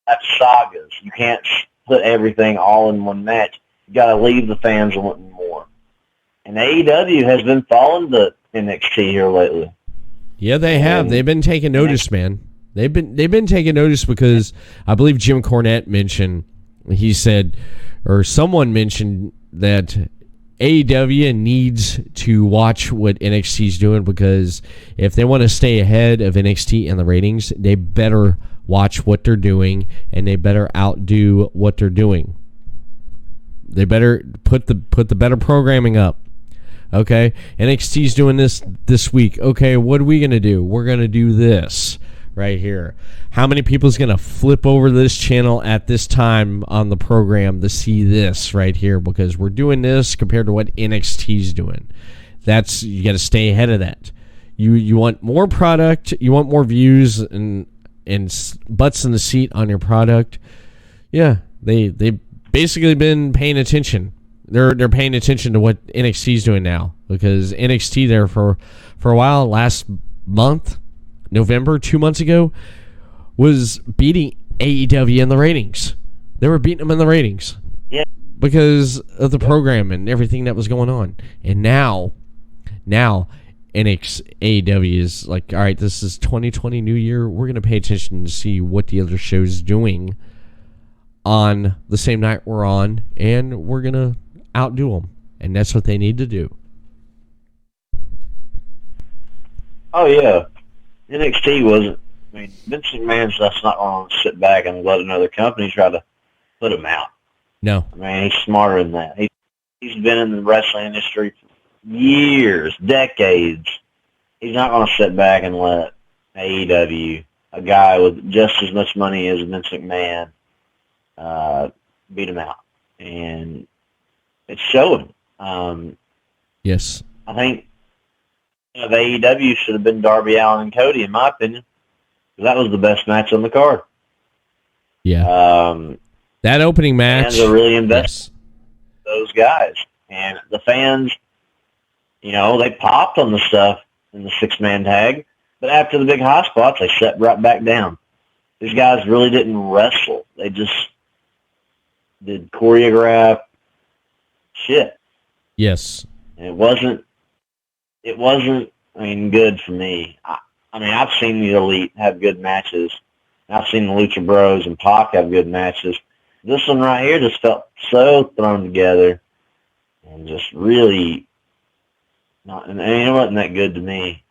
Speaker 6: That's sagas. You can't put everything all in one match. You got to leave the fans wanting more. And AEW has been following the NXT here lately.
Speaker 5: Yeah, they have. They've been taking notice, man. They've been taking notice because I believe Jim Cornette mentioned. He said, or someone mentioned that AEW needs to watch what NXT's doing, because if they want to stay ahead of NXT in the ratings, they better watch what they're doing, and they better outdo what they're doing. They better put the better programming up. Okay, NXT's doing this week. Okay, what are we going to do? We're going to do this right here. How many people's going to flip over this channel at this time on the program to see this right here? Because we're doing this compared to what NXT's doing. You got to stay ahead of that. You want more product. You want more views and butts in the seat on your product. Yeah, they basically been paying attention. They're paying attention to what NXT's doing now, because NXT there for a while, last month, November, 2 months ago, was beating AEW in the ratings. They were beating them in the ratings.
Speaker 6: Yeah.
Speaker 5: Because of the program and everything that was going on. And now AEW is like, all right, this is 2020 New Year. We're going to pay attention to see what the other show's doing on the same night we're on, and we're going to outdo them. And that's what they need to do.
Speaker 6: Oh, yeah. NXT wasn't. I mean, Vince McMahon's just not going to sit back and let another company try to put him out.
Speaker 5: No.
Speaker 6: I mean, he's smarter than that. He's been in the wrestling industry for years, decades. He's not going to sit back and let AEW, a guy with just as much money as Vince McMahon, beat him out. And it's showing.
Speaker 5: Yes.
Speaker 6: I think of AEW should have been Darby Allin and Cody, in my opinion. That was the best match on the card.
Speaker 5: Yeah. That opening match.
Speaker 6: Fans are really invested in those guys. And the fans, they popped on the stuff in the six-man tag, but after the big high spots, they set right back down. These guys really didn't wrestle. They just did choreographed shit.
Speaker 5: Yes.
Speaker 6: And it wasn't, good for me. I've seen the Elite have good matches. I've seen the Lucha Bros and Pac have good matches. This one right here just felt so thrown together and just really not, and it wasn't that good to me.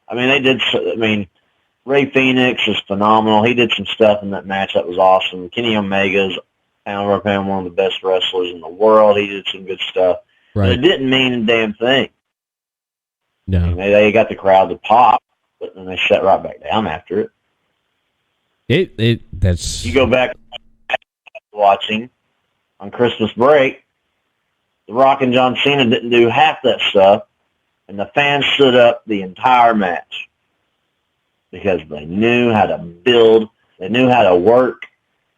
Speaker 6: Ray Phoenix is phenomenal. He did some stuff in that match that was awesome. Kenny Omega's pound for pound one of the best wrestlers in the world. He did some good stuff.
Speaker 5: Right.
Speaker 6: But it didn't mean a damn thing.
Speaker 5: No.
Speaker 6: They got the crowd to pop, but then they shut right back down after it.
Speaker 5: That's...
Speaker 6: You go back watching on Christmas break, The Rock and John Cena didn't do half that stuff, and the fans stood up the entire match because they knew how to build, they knew how to work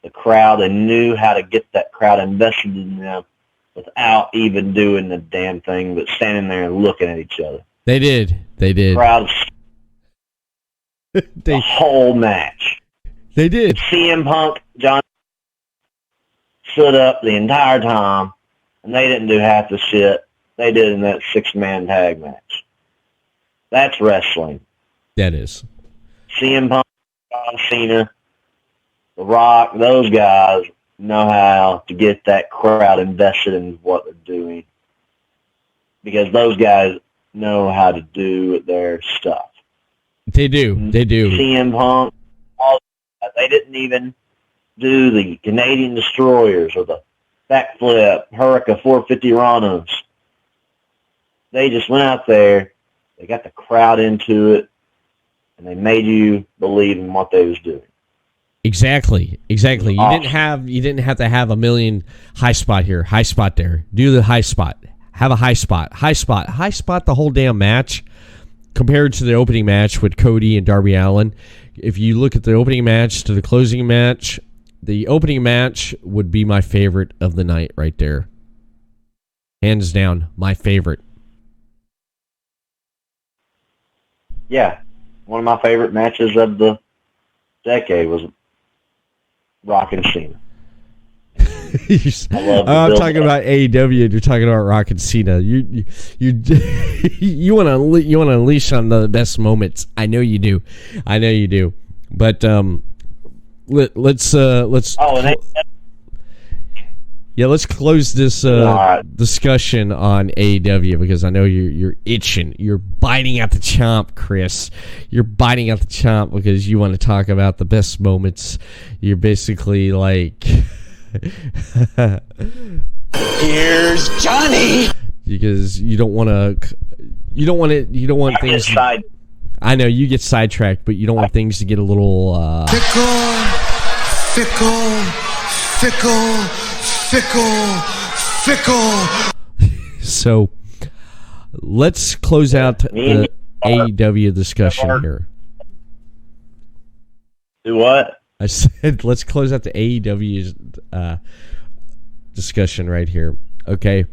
Speaker 6: the crowd, they knew how to get that crowd invested in them without even doing the damn thing, but standing there and looking at each other.
Speaker 5: They did.
Speaker 6: Crowd the whole match.
Speaker 5: They did.
Speaker 6: CM Punk, John stood up the entire time, and they didn't do half the shit they did in that six-man tag match. That's wrestling.
Speaker 5: That is.
Speaker 6: CM Punk, John Cena, The Rock, those guys know how to get that crowd invested in what they're doing because those guys know how to do their stuff.
Speaker 5: They do.
Speaker 6: CM Punk, they didn't even do the Canadian Destroyers or the backflip, Hurricane 450 Ranas. They just went out there, they got the crowd into it, and they made you believe in what they was doing.
Speaker 5: Exactly.
Speaker 6: Awesome.
Speaker 5: You didn't have to have a million high spot here, high spot there. Do the high spot. Have a high spot the whole damn match. Compared to the opening match with Cody and Darby Allin, if you look at the opening match to the closing match, the opening match would be my favorite of the night right there. Hands down, my favorite.
Speaker 6: Yeah, one of my favorite matches of the decade was Rock and Cena.
Speaker 5: I'm talking about AEW. You're talking about Rock and Cena. You want to unleash on the best moments. I know you do. But let's let's close this discussion on AEW because I know you're itching. You're biting at the chomp, Chris. You're biting at the chomp because you want to talk about the best moments. You're basically like.
Speaker 7: Here's Johnny.
Speaker 5: Because you don't want things. I know you get sidetracked, but you don't want things to get a little fickle. So let's close out the AEW discussion here.
Speaker 6: Do what?
Speaker 5: I said, let's close out the AEW discussion right here. Okay.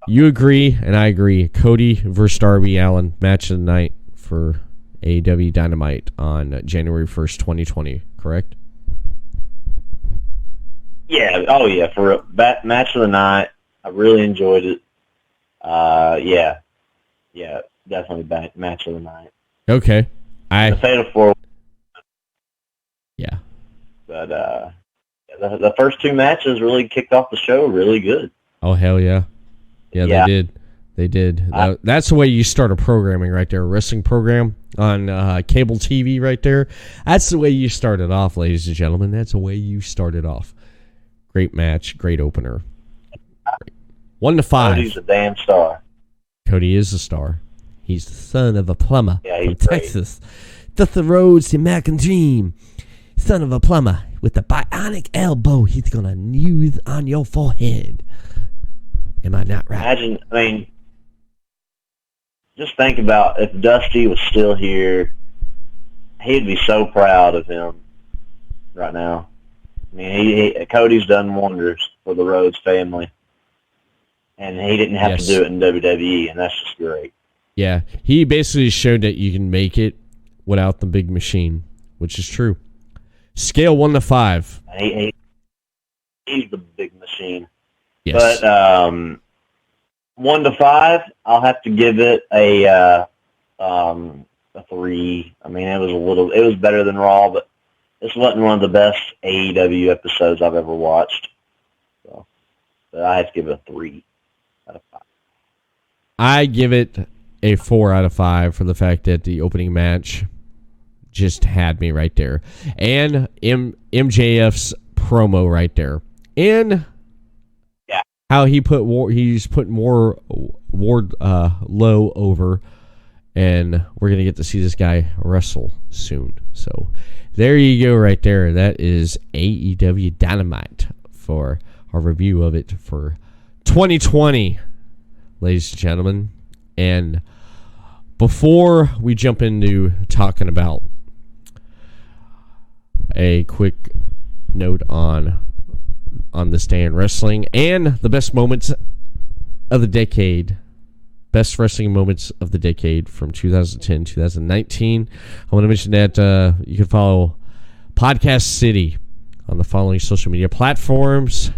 Speaker 5: You agree, and I agree. Cody versus Darby Allin, match of the night for AEW Dynamite on January 1st, 2020, correct?
Speaker 6: Yeah. Oh, yeah. For a match of the night, I really enjoyed it. Yeah, definitely match of the night.
Speaker 5: Okay.
Speaker 6: The Fatal 4.
Speaker 5: Yeah.
Speaker 6: But the first two matches really kicked off the show really good.
Speaker 5: Oh, hell yeah. Yeah, they did. They did. That's the way you start a programming right there. A wrestling program on cable TV right there. That's the way you start it off, ladies and gentlemen. That's the way you start it off. Great match. Great opener. Great. 1 to 5.
Speaker 6: Cody's a damn star.
Speaker 5: Cody is a star. He's the son of a plumber from
Speaker 6: great.
Speaker 5: Texas. Took the roads to American Dream. Son of a plumber with the bionic elbow. He's going to use on your forehead. Am I not right?
Speaker 6: Just think about if Dusty was still here, he'd be so proud of him right now. I mean, Cody's done wonders for the Rhodes family, and he didn't have to do it in WWE, and that's just great.
Speaker 5: Yeah, he basically showed that you can make it without the big machine, which is true. Scale 1 to 5.
Speaker 6: He's the big machine.
Speaker 5: Yes.
Speaker 6: But 1 to 5, I'll have to give it a 3. I mean, it was better than Raw, but this wasn't one of the best AEW episodes I've ever watched. So, but I have to give it a 3 out of 5.
Speaker 5: I give it a 4 out of 5 for the fact that the opening match just had me right there, and MJF's promo right there, and how he's put more Ward Low over, and we're gonna get to see this guy wrestle soon. So there you go, right there. That is AEW Dynamite for our review of it for 2020, ladies and gentlemen. And before we jump into talking about a quick note on this day in wrestling and the best moments of the decade, best wrestling moments of the decade from 2010, 2019, I want to mention that you can follow Podcast City on the following social media platforms: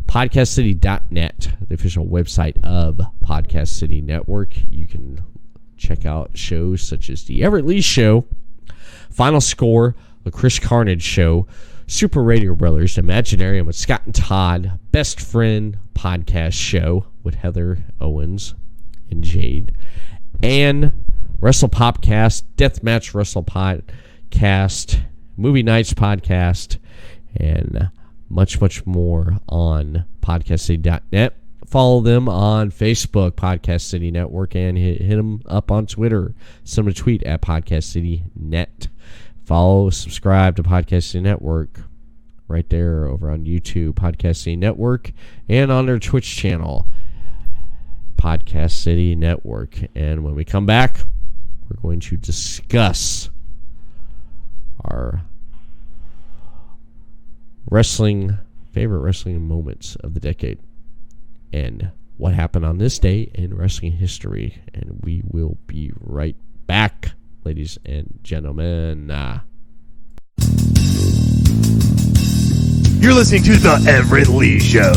Speaker 5: podcastcity.net, the official website of Podcast City Network. You can check out shows such as The Everett Lee Show, Final Score, The Chris Carnage Show, Super Radio Brothers, Imaginarium with Scott and Todd, Best Friend Podcast Show with Heather Owens and Jade, and Wrestle Popcast, Deathmatch Wrestle Podcast, Movie Nights Podcast, and much, much more on podcastcity.net. Follow them on Facebook, Podcast City Network, and hit them up on Twitter. Send them a tweet at Podcast City Net. Follow, subscribe to Podcast City Network right there over on YouTube, Podcast City Network, and on their Twitch channel, Podcast City Network. And when we come back, we're going to discuss our favorite wrestling moments of the decade and what happened on this day in wrestling history. And we will be right back, ladies and gentlemen.
Speaker 1: You're listening to The Everett Lee Show.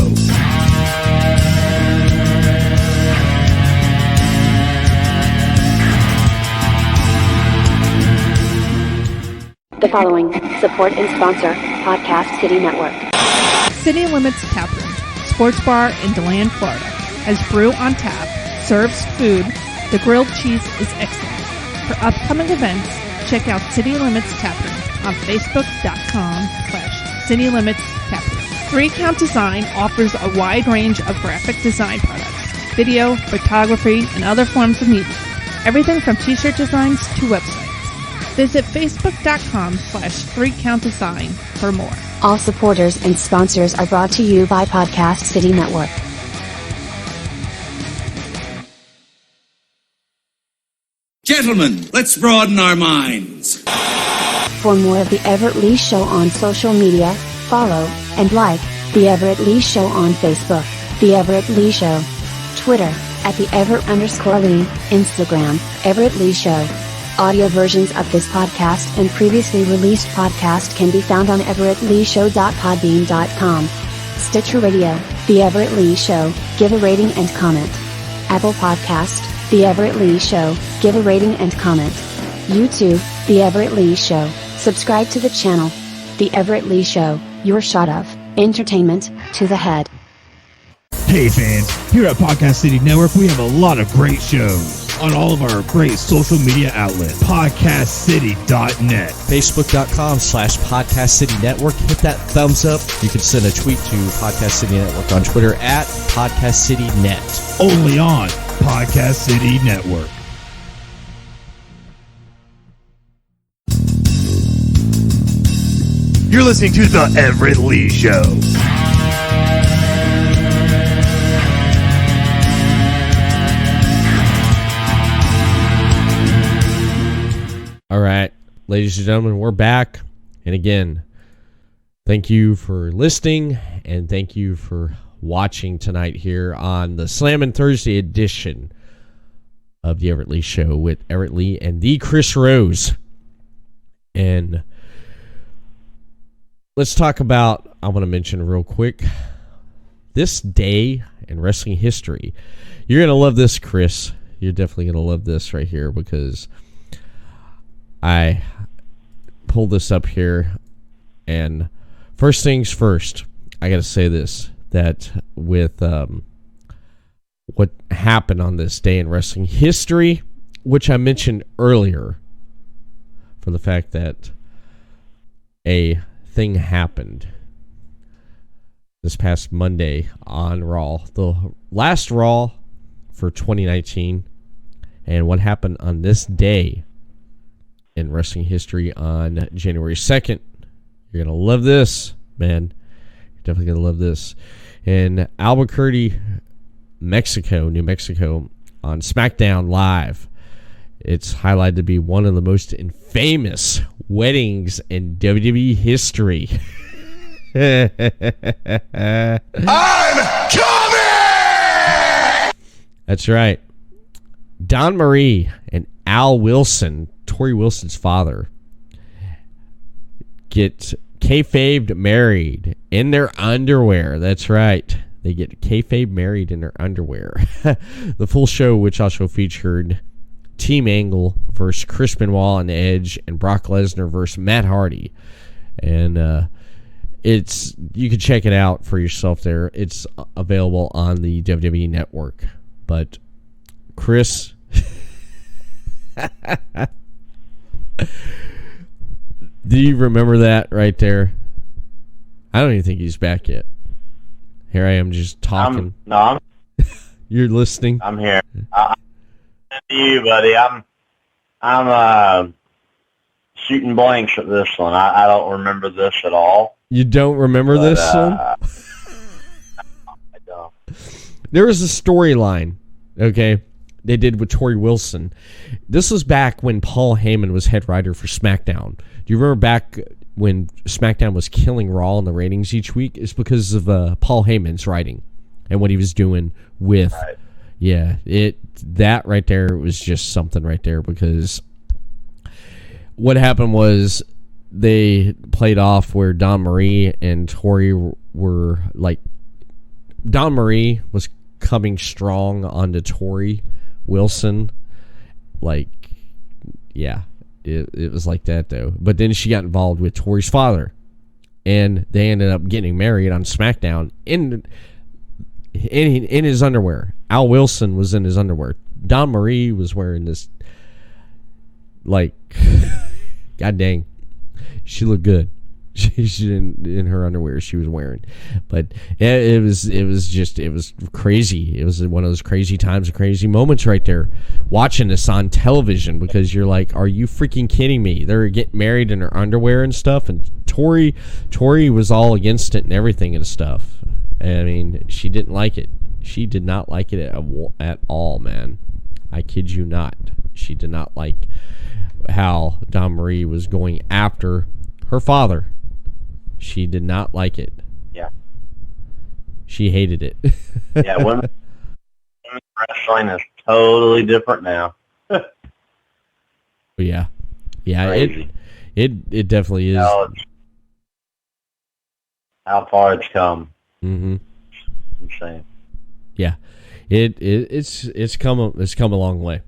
Speaker 8: The following support and sponsor Podcast City Network.
Speaker 3: City Limits Taproom, sports bar in DeLand, Florida, has brew on tap, serves food. The grilled cheese is excellent. For upcoming events, check out City Limits Taproom on Facebook.com/City Limits Taproom. 3 Count Design offers a wide range of graphic design products, video, photography, and other forms of media. Everything from t-shirt designs to websites. Visit Facebook.com/3 Count Design for more.
Speaker 8: All supporters and sponsors are brought to you by Podcast City Network.
Speaker 9: Gentlemen, let's broaden our minds.
Speaker 8: For more of The Everett Lee Show on social media, follow and like The Everett Lee Show on Facebook, The Everett Lee Show, Twitter, @The Everett_Lee, Instagram, Everett Lee Show. Audio versions of this podcast and previously released podcast can be found on everettleeshow.podbean.com. Stitcher Radio, The Everett Lee Show, give a rating and comment. Apple Podcast, The Everett Lee Show, give a rating and comment. YouTube, The Everett Lee Show, subscribe to the channel. The Everett Lee Show, your shot of entertainment to the head.
Speaker 10: Hey fans, here at Podcast City Network, we have a lot of great shows on all of our great social media outlets. PodcastCity.net.
Speaker 5: Facebook.com/Podcast City Network. Hit that thumbs up. You can send a tweet to Podcast City Network on Twitter at Podcast City Net.
Speaker 10: Only on Podcast City Network.
Speaker 11: You're listening to The Everett Lee Show.
Speaker 5: All right, ladies and gentlemen, we're back. And again, thank you for listening and thank you for watching tonight here on the Slammin' Thursday edition of the Everett Lee Show with Everett Lee and the Chris Rose. And let's talk about, I want to mention real quick, this day in wrestling history. You're going to love this, Chris. You're definitely going to love this right here because I pulled this up here, and first things first, I got to say this, that with what happened on this day in wrestling history, which I mentioned earlier, for the fact that a thing happened this past Monday on Raw, the last Raw for 2019, and what happened on this day in wrestling history on January 2nd. You're going to love this, man. You're definitely going to love this. In Albuquerque, Mexico, New Mexico, on SmackDown Live, it's highlighted to be one of the most infamous weddings in WWE history.
Speaker 1: I'm coming!
Speaker 5: That's right. Don Marie and Al Wilson, Tori Wilson's father, get kayfabed married in their underwear. That's right. They get kayfabe married in their underwear. The full show, which also featured Team Angle versus Chris Benoit and Edge, and Brock Lesnar versus Matt Hardy. And it's, you can check it out for yourself there. It's available on the WWE Network. But Chris, do you remember that right there? I don't even think he's back yet. Here I am just talking. You're listening.
Speaker 6: I'm here. I'm you, buddy. I'm shooting blanks at this one. I don't remember this at all.
Speaker 5: You don't remember this one?
Speaker 6: I don't.
Speaker 5: There was a storyline, okay, they did with Tori Wilson. This was back when Paul Heyman was head writer for SmackDown. Do you remember back when SmackDown was killing Raw in the ratings each week? It's because of Paul Heyman's writing and what he was doing with... Right. Yeah, that right there was just something right there, because what happened was they played off where Don Marie and Tori were like, Don Marie was coming strong onto Tori Wilson. Like, yeah, it was like that though. But then she got involved with Tori's father, and they ended up getting married on SmackDown in his underwear. Al Wilson was in his underwear. Don Marie was wearing this, like, god dang, she looked good. She in her underwear she was wearing, but it was crazy. It was one of those crazy times and crazy moments right there, watching this on television, because you're like, are you freaking kidding me? They're getting married in her underwear and stuff, and Tori was all against it and everything and stuff. I mean, she didn't like it. She did not like it at all, man. I kid you not. She did not like how Don Marie was going after her father. She did not like it.
Speaker 6: Yeah.
Speaker 5: She hated it.
Speaker 6: Yeah, women's wrestling is totally different now.
Speaker 5: Yeah. Yeah,
Speaker 6: crazy.
Speaker 5: It definitely is.
Speaker 6: How far it's come.
Speaker 5: Mm-hmm.
Speaker 6: Insane.
Speaker 5: Yeah, it's come a long way.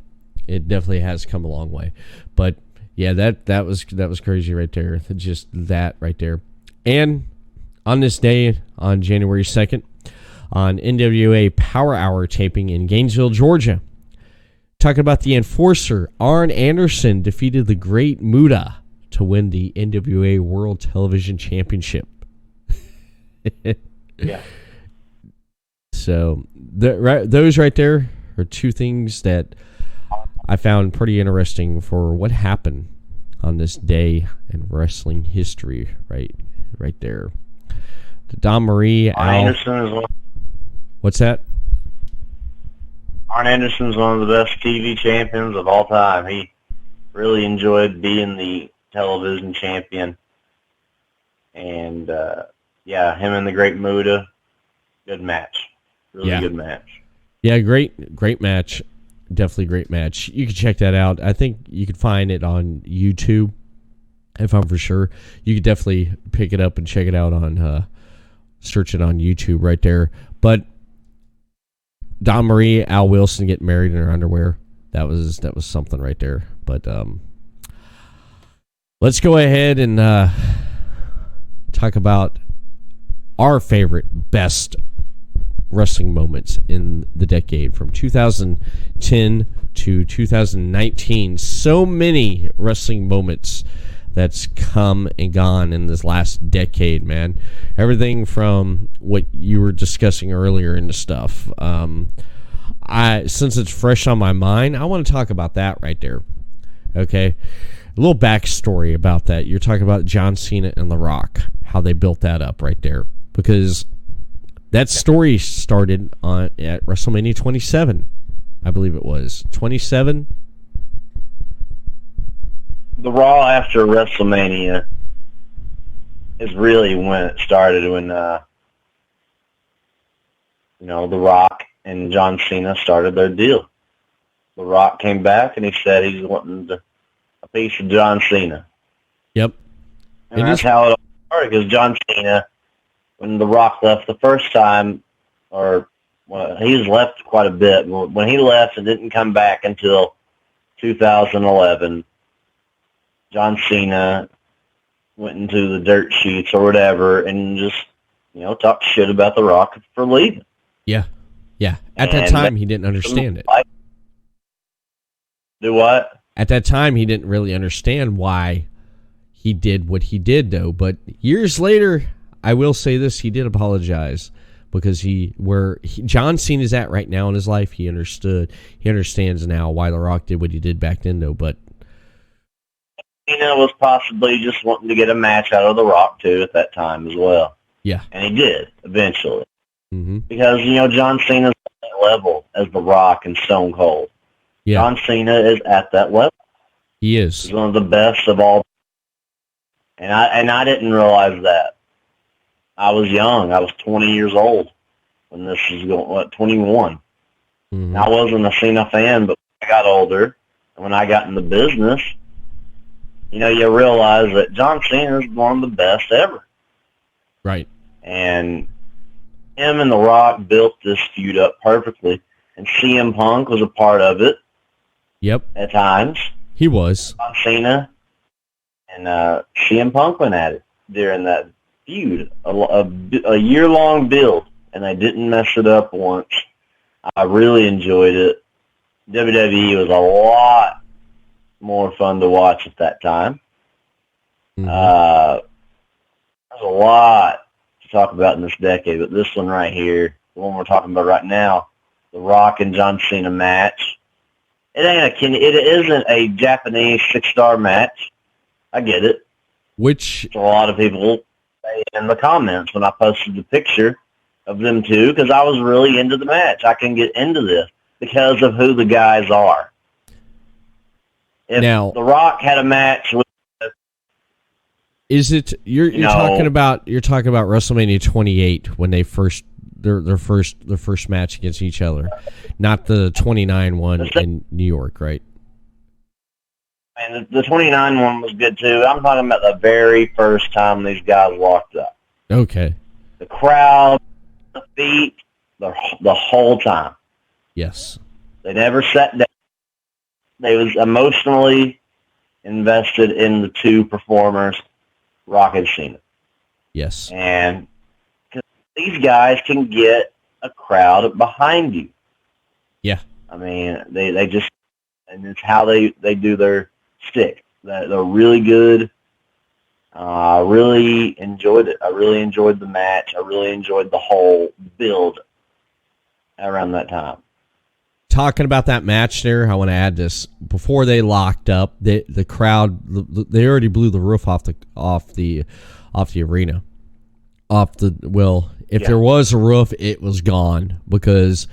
Speaker 5: It definitely has come a long way. But yeah, that was crazy right there. Just that right there. And on this day, on January 2nd, on NWA Power Hour taping in Gainesville, Georgia, talking about the Enforcer, Arn Anderson defeated the Great Muta to win the NWA World Television Championship.
Speaker 6: Yeah.
Speaker 5: So those right there are two things that I found pretty interesting for what happened on this day in wrestling history. Right there. Don Marie,
Speaker 6: Arn Anderson is one.
Speaker 5: What's that?
Speaker 6: Arn Anderson's one of the best TV champions of all time. He really enjoyed being the television champion. And, him and the Great Muta, good match. Really good match.
Speaker 5: Yeah, great match. Definitely great match. You can check that out. I think you can find it on YouTube, if I'm for sure. You could definitely pick it up and check it out on, search it on YouTube right there. But Don Marie, Al Wilson getting married in her underwear. That was something right there. But let's go ahead and talk about our favorite, best wrestling moments in the decade from 2010 to 2019. So many wrestling moments that's come and gone in this last decade, man. Everything from what you were discussing earlier into stuff. Since it's fresh on my mind, I want to talk about that right there. Okay, a little backstory about that. You're talking about John Cena and The Rock, how they built that up right there, because that story started at WrestleMania 27, I believe it was 27.
Speaker 6: The Raw after WrestleMania is really when it started, when The Rock and John Cena started their deal. The Rock came back and he said he's wanting a piece of John Cena.
Speaker 5: Yep.
Speaker 6: And that's how it all started, because John Cena, when The Rock left the first time, he's left quite a bit. When he left and didn't come back until 2011, John Cena went into the dirt sheets or whatever and just, talked shit about The Rock for leaving.
Speaker 5: Yeah. At that time, he didn't understand it.
Speaker 6: Do what?
Speaker 5: At that time, he didn't really understand why he did what he did, though. But years later, I will say this: he did apologize, because John Cena's at right now in his life, he understood. He understands now why The Rock did what he did back then, though. But
Speaker 6: Cena was possibly just wanting to get a match out of The Rock, too, at that time as well.
Speaker 5: Yeah.
Speaker 6: And he did, eventually.
Speaker 5: Mm-hmm.
Speaker 6: Because, John Cena's at that level as The Rock and Stone Cold.
Speaker 5: Yeah.
Speaker 6: John Cena is at that level.
Speaker 5: He is.
Speaker 6: He's one of the best of all. And I didn't realize that. I was young. I was 20 years old when this was going, 21.
Speaker 5: Mm-hmm.
Speaker 6: I wasn't a Cena fan, but when I got older, and when I got in the business, you realize that John Cena is one of the best ever.
Speaker 5: Right.
Speaker 6: And him and The Rock built this feud up perfectly. And CM Punk was a part of it.
Speaker 5: Yep.
Speaker 6: At times.
Speaker 5: He was.
Speaker 6: John Cena and CM Punk went at it during that feud. A year-long build. And they didn't mess it up once. I really enjoyed it. WWE was a lot more fun to watch at that time.
Speaker 5: Mm-hmm.
Speaker 6: There's a lot to talk about in this decade, but this one right here, the one we're talking about right now, The Rock and John Cena match. It isn't a Japanese 6-star match. I get it.
Speaker 5: Which
Speaker 6: a lot of people say in the comments when I posted the picture of them two, because I was really into the match. I can get into this because of who the guys are. If The Rock had a match with,
Speaker 5: is it you're talking about WrestleMania 28 when they their first match against each other, not the 29 one in New York, right?
Speaker 6: And the 29 one was good too. I'm talking about the very first time these guys walked up.
Speaker 5: Okay.
Speaker 6: The crowd the feet the whole time.
Speaker 5: Yes.
Speaker 6: They never sat down. They was emotionally invested in the two performers, Rock and Cena.
Speaker 5: Yes.
Speaker 6: And these guys can get a crowd behind you.
Speaker 5: Yeah.
Speaker 6: I mean, they just, and it's how they do their stick. They're really good. I really enjoyed it. I really enjoyed the match. I really enjoyed the whole build around that time.
Speaker 5: Talking about that match there, I want to add this. Before they locked up, the crowd, they already blew the roof off the arena. If there was a roof, it was gone because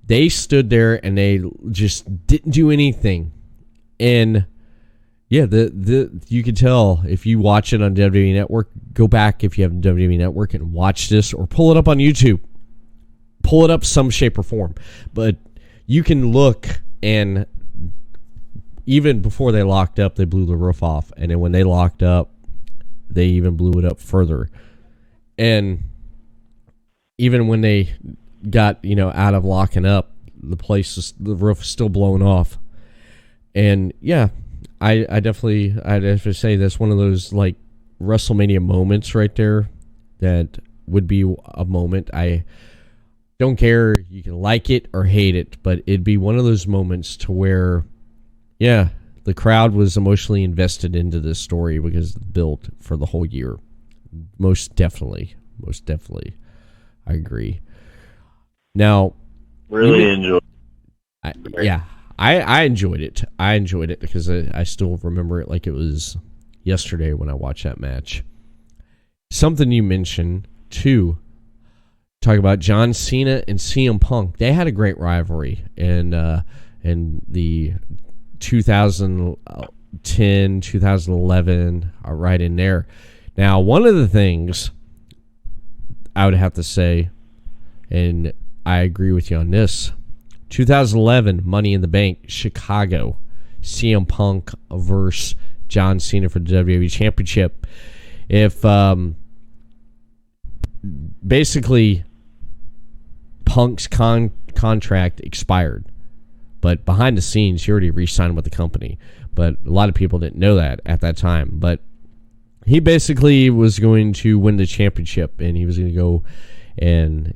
Speaker 5: they stood there and they just didn't do anything. And yeah, you can tell if you watch it on WWE Network. Go back if you have WWE Network and watch this, or pull it up on YouTube. Pull it up some shape or form. But you can look, and even before they locked up, they blew the roof off. And then when they locked up, they even blew it up further. And even when they got, out of locking up, the roof is still blown off. And yeah, I'd have to say that's one of those like WrestleMania moments right there that would be a moment. I don't care, you can like it or hate it, but it'd be one of those moments to where, yeah, the crowd was emotionally invested into this story because it's built for the whole year. Most definitely. I agree. Now,
Speaker 6: really enjoyed
Speaker 5: it. I enjoyed it. I enjoyed it because I still remember it like it was yesterday when I watched that match. Something you mentioned, too, talk about John Cena and CM Punk. They had a great rivalry in the 2010, 2011, right in there. Now, one of the things I would have to say, and I agree with you on this, 2011 Money in the Bank, Chicago, CM Punk versus John Cena for the WWE Championship. If basically Punk's contract expired, but behind the scenes he already re-signed with the company, but a lot of people didn't know that at that time. But he basically was going to win the championship, and he was going to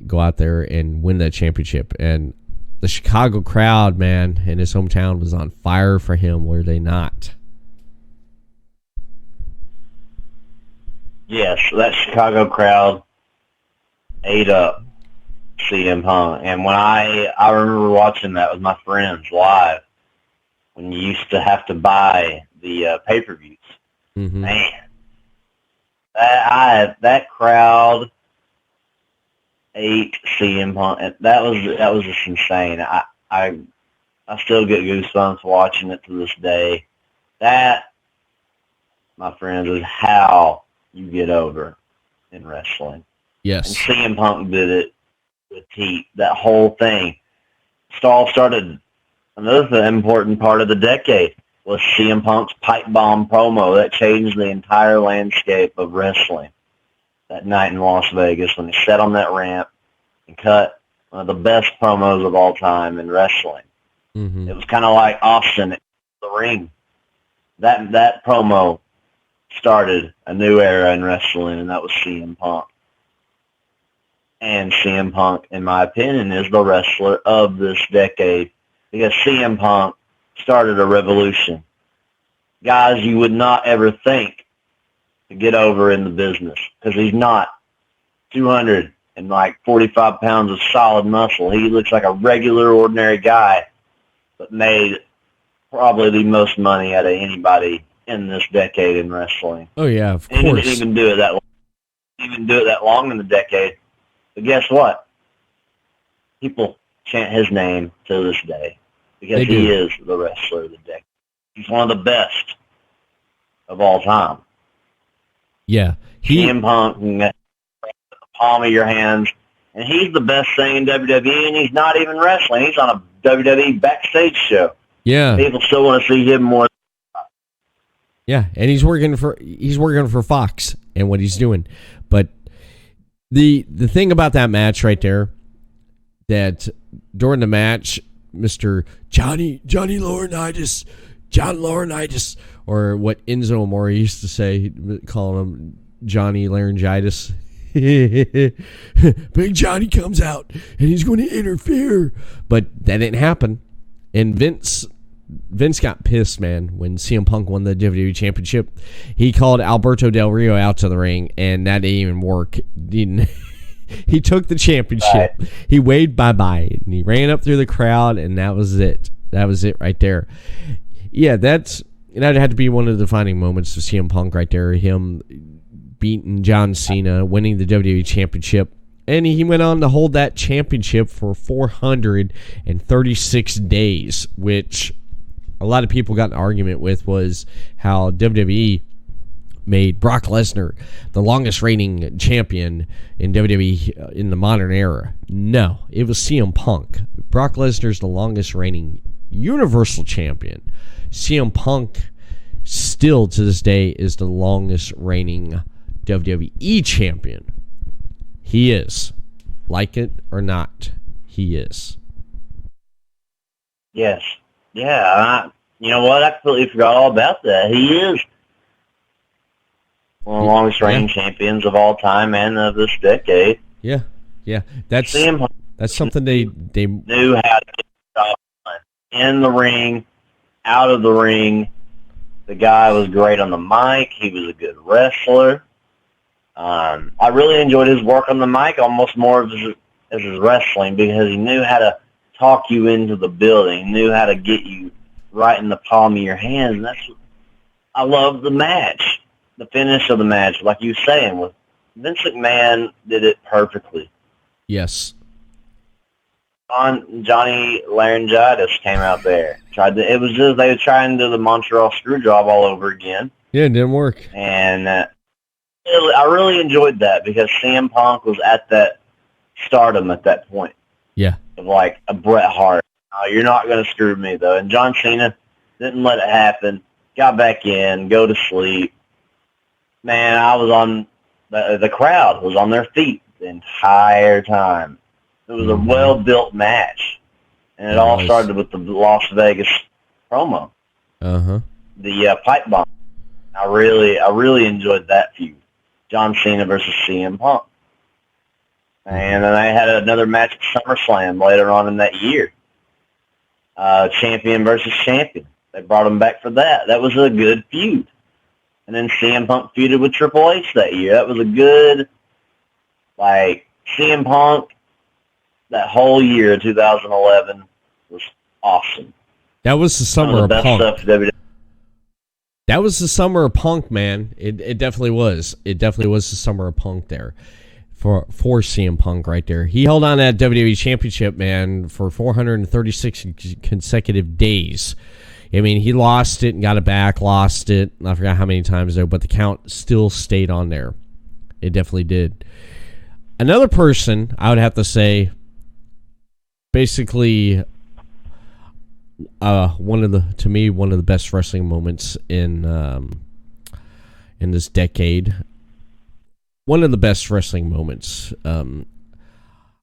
Speaker 5: go out there and win that championship. And the Chicago crowd, man, in his hometown was on fire for him, were they not?
Speaker 6: Yes, that Chicago crowd ate up CM Punk. And when I remember watching that with my friends live, when you used to have to buy the pay-per-views. Mm-hmm. Man, that crowd ate CM Punk. That was just insane. I still get goosebumps watching it to this day. That, my friends, is how you get over in wrestling.
Speaker 5: Yes.
Speaker 6: And CM Punk did it with heat. That whole thing. Stall started. Another important part of the decade was CM Punk's pipe bomb promo that changed the entire landscape of wrestling that night in Las Vegas when he sat on that ramp and cut one of the best promos of all time in wrestling. Mm-hmm. It was kind of like Austin at the ring. That promo started a new era in wrestling, and that was CM Punk. And CM Punk, in my opinion, is the wrestler of this decade because CM Punk started a revolution. Guys you would not ever think to get over in the business because he's not 245 pounds of solid muscle. He looks like a regular, ordinary guy, but made probably the most money out of anybody in this decade in wrestling.
Speaker 5: Oh yeah, of course.
Speaker 6: He didn't even do it that long in the decade. But guess what? People chant his name to this day because he is the wrestler of the decade. He's one of the best of all time.
Speaker 5: Yeah.
Speaker 6: CM Punk can get the palm of your hands, and he's the best thing in WWE, and he's not even wrestling. He's on a WWE backstage show.
Speaker 5: Yeah.
Speaker 6: People still want to see him more.
Speaker 5: Yeah, and he's working for Fox and what he's doing. But The thing about that match right there, that during the match, Mr. John Laurinaitis, or what Enzo Amore used to say, calling him Johnny Laryngitis. Big Johnny comes out and he's going to interfere, but that didn't happen. And Vince got pissed, man, when CM Punk won the WWE Championship. He called Alberto Del Rio out to the ring, and that didn't even work. He took the championship. Right. He waved bye-bye, and he ran up through the crowd, and that was it. That was it right there. Yeah, that had to be one of the defining moments of CM Punk right there. Him beating John Cena, winning the WWE Championship, and he went on to hold that championship for 436 days, which a lot of people got an argument with was how WWE made Brock Lesnar the longest reigning champion in WWE in the modern era. No, it was CM Punk. Brock Lesnar's the longest reigning Universal Champion. CM Punk still to this day is the longest reigning WWE champion. He is. Like it or not, he is.
Speaker 6: Yes. Yeah, you know what? I completely forgot all about that. He is one of the longest reigning champions of all time and of this decade.
Speaker 5: Yeah. That's something they
Speaker 6: knew how to get the job done. In the ring, out of the ring. The guy was great on the mic. He was a good wrestler. I really enjoyed his work on the mic almost more of his wrestling, because he knew how to talk you into the building, knew how to get you right in the palm of your hands. And I love the match, the finish of the match, like you were saying. With Vince McMahon did it perfectly.
Speaker 5: Yes.
Speaker 6: Johnny Laryngitis came out there. It was just they were trying to do the Montreal Screwjob all over again.
Speaker 5: Yeah, it didn't work.
Speaker 6: And I really enjoyed that, because CM Punk was at that stardom at that point.
Speaker 5: Yeah.
Speaker 6: Of like a Bret Hart. Oh, you're not going to screw me, though. And John Cena didn't let it happen. Got back in, go to sleep. Man, I was on, the crowd was on their feet the entire time. It was a well-built match. And it all started with the Las Vegas promo.
Speaker 5: Uh-huh.
Speaker 6: The pipe bomb. I really enjoyed that feud. John Cena versus CM Punk. And then I had another match at SummerSlam later on in that year. Champion versus champion. They brought him back for that. That was a good feud. And then CM Punk feuded with Triple H that year. That was a good, CM Punk, that whole year, 2011, was awesome.
Speaker 5: That was the summer of Punk.
Speaker 6: Stuff WWE.
Speaker 5: That was the summer of Punk, man. It definitely was. It definitely was the summer of Punk there for CM Punk right there. He held on to that WWE Championship, man, for 436 consecutive days. I mean, he lost it and got it back, lost it. I forgot how many times, though, but the count still stayed on there. It definitely did. Another person, I would have to say, basically, one of the best wrestling moments in this decade. One of the best wrestling moments. I'm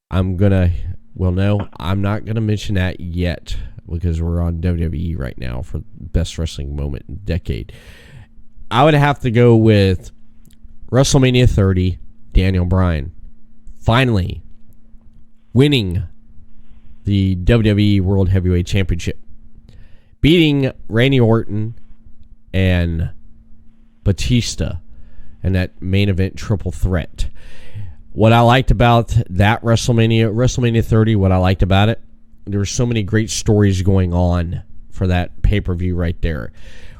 Speaker 5: not gonna mention that yet, because we're on WWE right now for best wrestling moment in the decade. I would have to go with WrestleMania 30, Daniel Bryan finally winning the WWE World Heavyweight Championship, beating Randy Orton and Batista in that main event triple threat. What I liked about that WrestleMania 30, what I liked about it, there were so many great stories going on for that pay-per-view right there.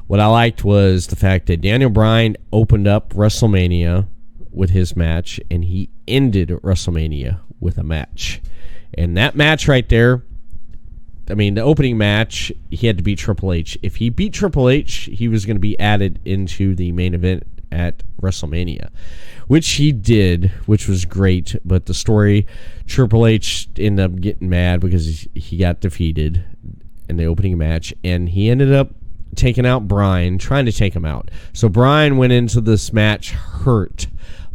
Speaker 5: What I liked was the fact that Daniel Bryan opened up WrestleMania with his match, and he ended WrestleMania with a match. And that match right there, I mean, the opening match, he had to beat Triple H. If he beat Triple H, he was going to be added into the main event at WrestleMania, which he did, which was great. But the story, Triple H ended up getting mad because he got defeated in the opening match, and he ended up taking out Bryan, trying to take him out. So Bryan went into this match hurt,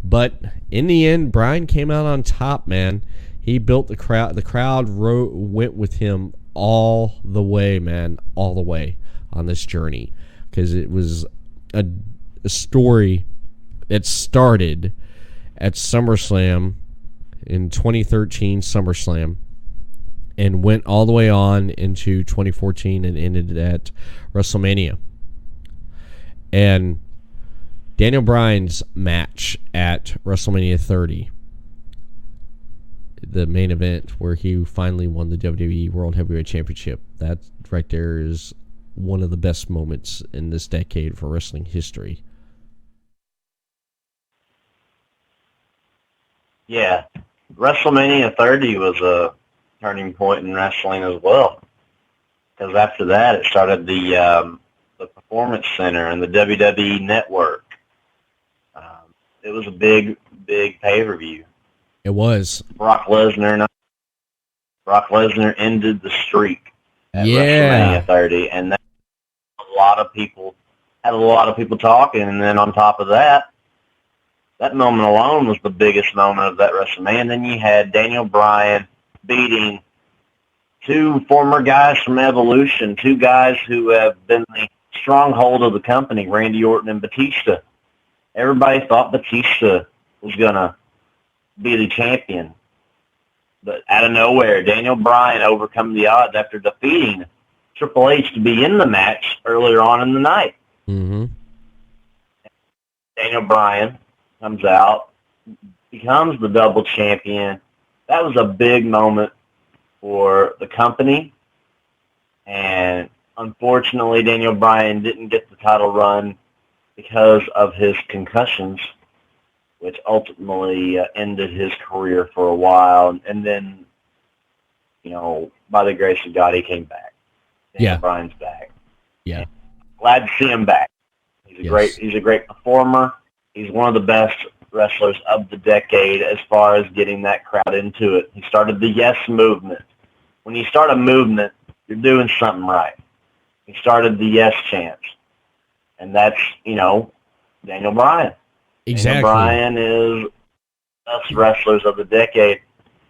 Speaker 5: But in the end, Bryan came out on top, man. He built the crowd. The crowd went with him all the way, man, all the way on this journey, because it was a story that started at SummerSlam in 2013, SummerSlam, and went all the way on into 2014 and ended at WrestleMania. And Daniel Bryan's match at WrestleMania 30, the main event where he finally won the WWE World Heavyweight Championship, that right there is one of the best moments in this decade for wrestling history.
Speaker 6: Yeah, WrestleMania 30 was a turning point in wrestling as well, because after that it started the Performance Center and the WWE Network. It was a big pay-per-view.
Speaker 5: It was.
Speaker 6: Brock Lesnar ended the streak at WrestleMania 30, and that had a lot of people talking. And then on top of that moment alone was the biggest moment of that WrestleMania. And then you had Daniel Bryan beating two former guys from Evolution, two guys who have been the stronghold of the company, Randy Orton and Batista. Everybody thought Batista was going to be the champion. But out of nowhere, Daniel Bryan overcome the odds after defeating Triple H to be in the match earlier on in the night.
Speaker 5: Mm-hmm.
Speaker 6: Daniel Bryan comes out, becomes the double champion. That was a big moment for the company. And unfortunately, Daniel Bryan didn't get the title run because of his concussions, which ultimately ended his career for a while. And then, by the grace of God, he came back. Daniel Bryan's back.
Speaker 5: Yeah.
Speaker 6: And glad to see him back. He's a great performer. He's one of the best wrestlers of the decade as far as getting that crowd into it. He started the Yes movement. When you start a movement, you're doing something right. He started the Yes chants. And that's, Daniel Bryan.
Speaker 5: Exactly.
Speaker 6: Daniel Bryan is the best wrestlers of the decade.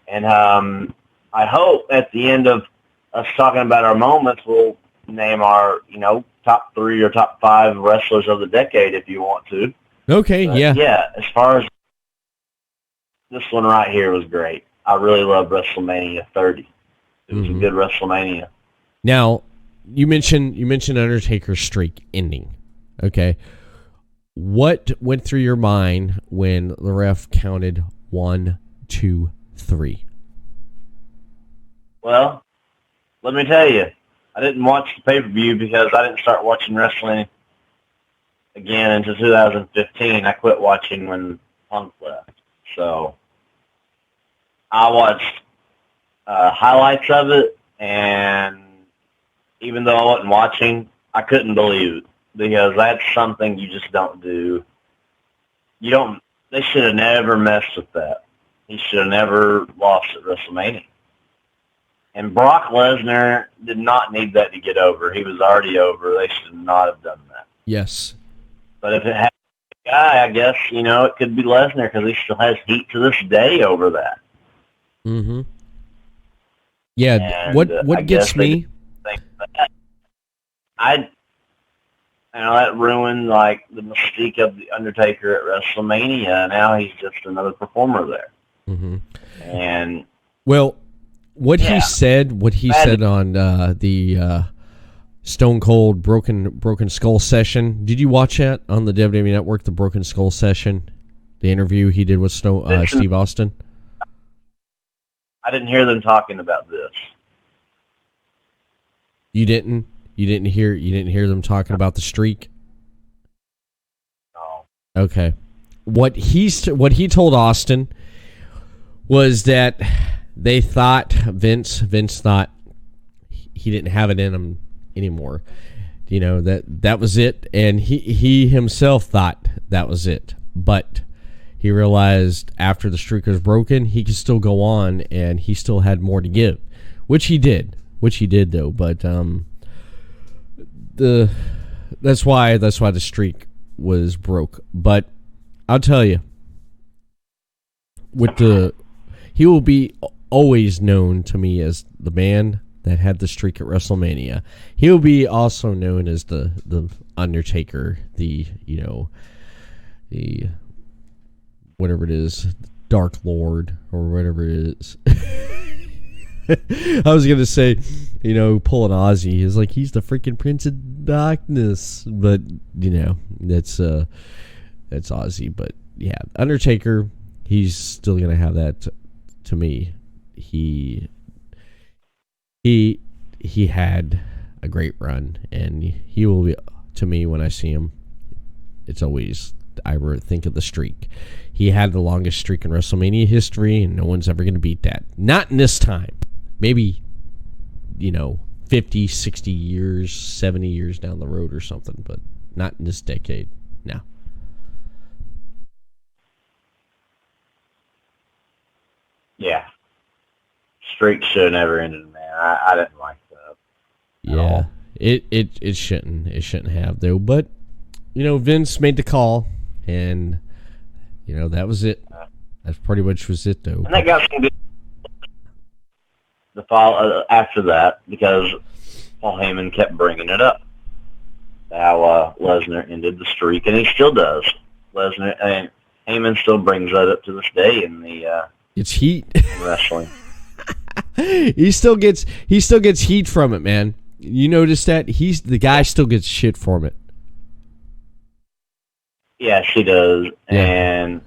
Speaker 6: And I hope at the end of us talking about our moments, we'll name our, top 3 or top 5 wrestlers of the decade if you want to.
Speaker 5: Okay,
Speaker 6: But, yeah, as far as this one right here was great. I really love WrestleMania 30. It was a good WrestleMania.
Speaker 5: Now, you mentioned Undertaker's streak ending. Okay. What went through your mind when the ref counted 1, 2, 3?
Speaker 6: Well, let me tell you, I didn't watch the pay-per-view because I didn't start watching wrestling again until 2015. I quit watching when Punk left. So I watched highlights of it, and even though I wasn't watching, I couldn't believe it, because that's something you just don't do. They should have never messed with that. He should have never lost at WrestleMania. And Brock Lesnar did not need that to get over. He was already over. They should not have done that.
Speaker 5: Yes.
Speaker 6: But if it had a guy, I guess, it could be Lesnar, because he still has heat to this day over that.
Speaker 5: Mm-hmm. Yeah,
Speaker 6: And,
Speaker 5: what gets me...
Speaker 6: that ruined, the mystique of The Undertaker at WrestleMania. Now he's just another performer there.
Speaker 5: Mm-hmm.
Speaker 6: And...
Speaker 5: Well, he said on the Stone Cold Broken Skull session. Did you watch that on the WWE Network, the Broken Skull session? The interview he did with Steve Austin?
Speaker 6: I didn't hear them talking about this.
Speaker 5: You didn't hear them talking about the streak?
Speaker 6: No.
Speaker 5: Okay. What he told Austin was that they thought Vince thought he didn't have it in him anymore. That was it, and he himself thought that was it. But he realized after the streak was broken, he could still go on, and he still had more to give, which he did though. But that's why the streak was broke. But I'll tell you, he will be always known to me as the man that had the streak at WrestleMania. He will be also known as the Undertaker, the whatever it is, Dark Lord or whatever it is. I was gonna say, pull an Aussie. He's like, he's the freaking Prince of Darkness, but that's Aussie. But yeah, Undertaker, he's still gonna have that. To me, he had a great run, and he will be, to me, when I see him, it's always, I think of the streak. He had the longest streak in WrestleMania history, and no one's ever going to beat that. Not in this time. Maybe, 50, 60 years, 70 years down the road or something, but not in this decade. No.
Speaker 6: Yeah. Streak should have never ended, man. I didn't like that.
Speaker 5: Yeah. It shouldn't. It shouldn't have, though. But, Vince made the call, and, that was it. That pretty much was it, though.
Speaker 6: And that got some good the fall after that, because Paul Heyman kept bringing it up. How Lesnar ended the streak, and he still does. Lesnar and Heyman still brings that up to this day in the
Speaker 5: it's heat
Speaker 6: in wrestling.
Speaker 5: He still gets heat from it, man. You notice that the guy still gets shit from it.
Speaker 6: Yeah, she does,
Speaker 5: yeah.
Speaker 6: And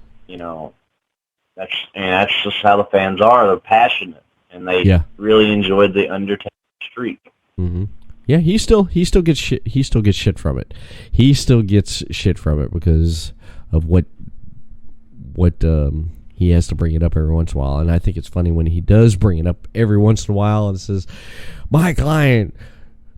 Speaker 6: that's just how the fans are. They're passionate, and they really enjoyed the Undertaker streak.
Speaker 5: Mm-hmm. Yeah, he still gets shit. He still gets shit from it. He still gets shit from it because of what he has to bring it up every once in a while. And I think it's funny when he does bring it up every once in a while and says, "My client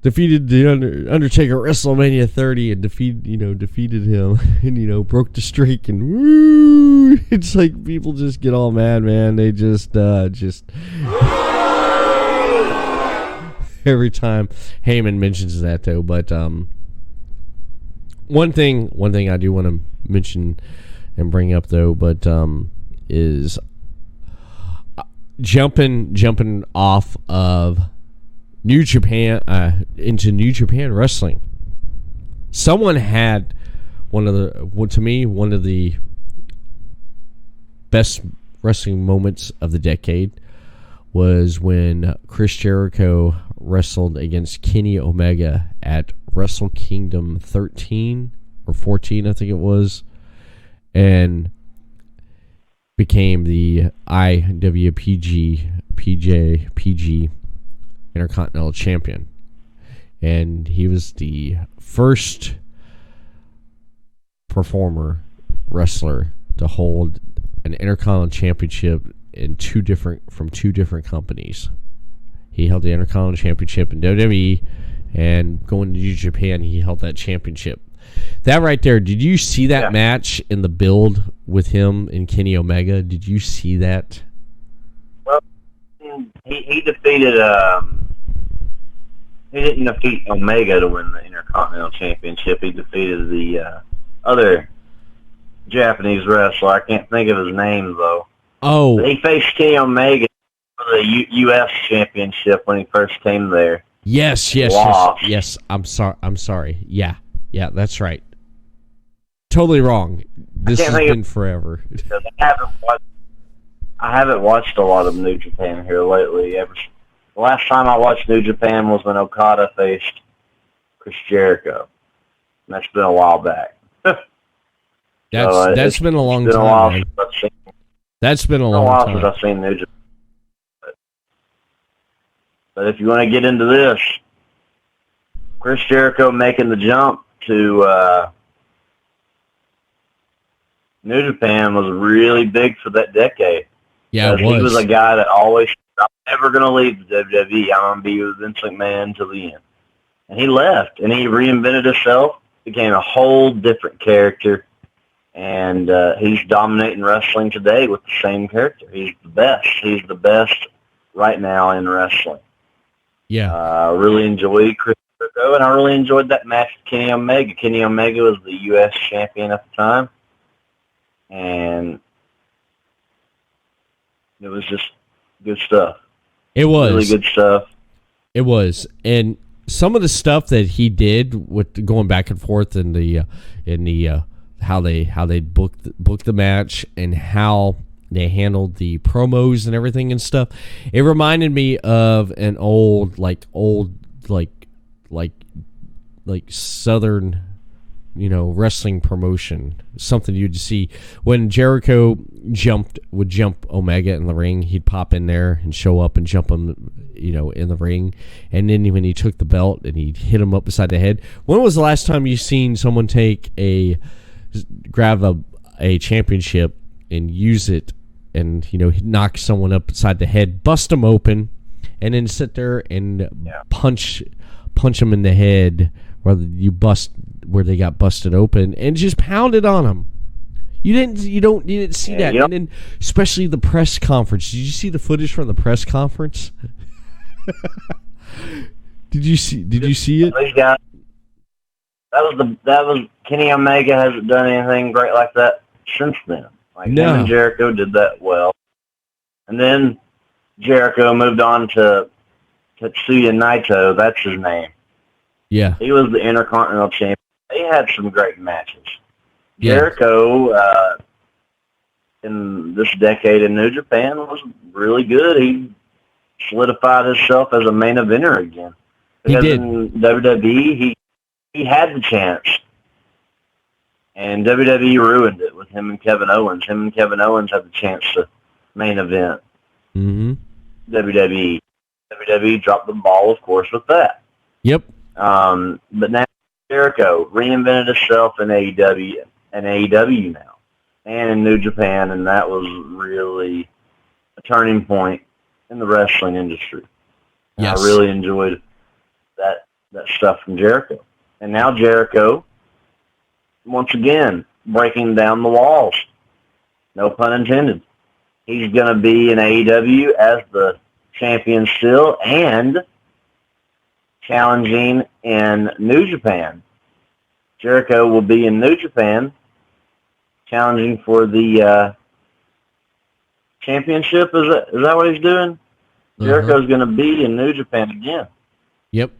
Speaker 5: defeated the Undertaker at WrestleMania 30 and defeated him and broke the streak, and woo!" It's like people just get all mad, man. They just every time Heyman mentions that, though. But one thing I do want to mention and bring up, though, but is jumping off of New Japan into New Japan Wrestling. Someone had one of the best wrestling moments of the decade was when Chris Jericho wrestled against Kenny Omega at Wrestle Kingdom 13 or 14, I think it was, and became the IWPG PG Intercontinental Champion. And he was the first wrestler to hold an Intercontinental Championship from two different companies. He held the Intercontinental Championship in WWE, and going to New Japan, he held that championship. That right there, did you see that match in the build with him and Kenny Omega? Did you see that?
Speaker 6: Well, he defeated he didn't defeat Omega to win the Intercontinental Championship. He defeated the other Japanese wrestler. I can't think of his name, though.
Speaker 5: Oh.
Speaker 6: But he faced Kenny Omega for the U.S. Championship when he first came there.
Speaker 5: Yes. I'm sorry. Yeah, that's right. Totally wrong. This has been forever.
Speaker 6: I haven't watched a lot of New Japan here lately. The last time I watched New Japan was when Okada faced Chris Jericho. And that's been a while back.
Speaker 5: That's been a long time. That's been a long time
Speaker 6: since I've seen New Japan. But if you want to get into this, Chris Jericho making the jump to New Japan was really big for that decade.
Speaker 5: Yeah, it was.
Speaker 6: He was a guy that always said, "I'm never going to leave the WWE. I'm going to be with Vince McMahon until the end." And he left, and he reinvented himself, became a whole different character, and he's dominating wrestling today with the same character. He's the best. He's the best right now in wrestling.
Speaker 5: Yeah.
Speaker 6: I really enjoyed Chris Jericho, and I really enjoyed that match with Kenny Omega. Kenny Omega was the U.S. champion at the time, and It was just good stuff.
Speaker 5: It was
Speaker 6: really good stuff.
Speaker 5: It was, and some of the stuff that he did with going back and forth in the how they booked the match and how they handled the promos and everything and stuff. It reminded me of an old Southern, wrestling promotion. Something you'd see when Jericho would jump Omega in the ring. He'd pop in there and show up and jump him, in the ring. And then when he took the belt and he'd hit him up beside the head. When was the last time you seen someone grab a championship and use it and, knock someone up beside the head, bust them open, and then sit there and punch them in the head where they got busted open and just pound it on them? You didn't see that. And then especially the press conference. Did you see the footage from the press conference? Did you see it?
Speaker 6: That was Kenny Omega hasn't done anything great like that since then. Him and Jericho did that well. And then Jericho moved on to Tetsuya Naito. That's his name.
Speaker 5: Yeah.
Speaker 6: He was the Intercontinental Champion. They had some great matches.
Speaker 5: Yeah.
Speaker 6: Jericho, in this decade in New Japan, was really good. He solidified himself as a main eventer again. Because
Speaker 5: he did.
Speaker 6: In WWE, he had the chance. And WWE ruined it with him and Kevin Owens. Him and Kevin Owens had the chance to main event WWE. WWE dropped the ball, of course, with that.
Speaker 5: Yep.
Speaker 6: But now Jericho reinvented himself in AEW now, and in New Japan, and that was really a turning point in the wrestling industry.
Speaker 5: Yes.
Speaker 6: I really enjoyed that stuff from Jericho. And now Jericho, once again, breaking down the walls. No pun intended. He's going to be in AEW as the champion still and challenging in New Japan. Jericho will be in New Japan challenging for the championship. Is that what he's doing? Jericho's going to be in New Japan again.
Speaker 5: Yep.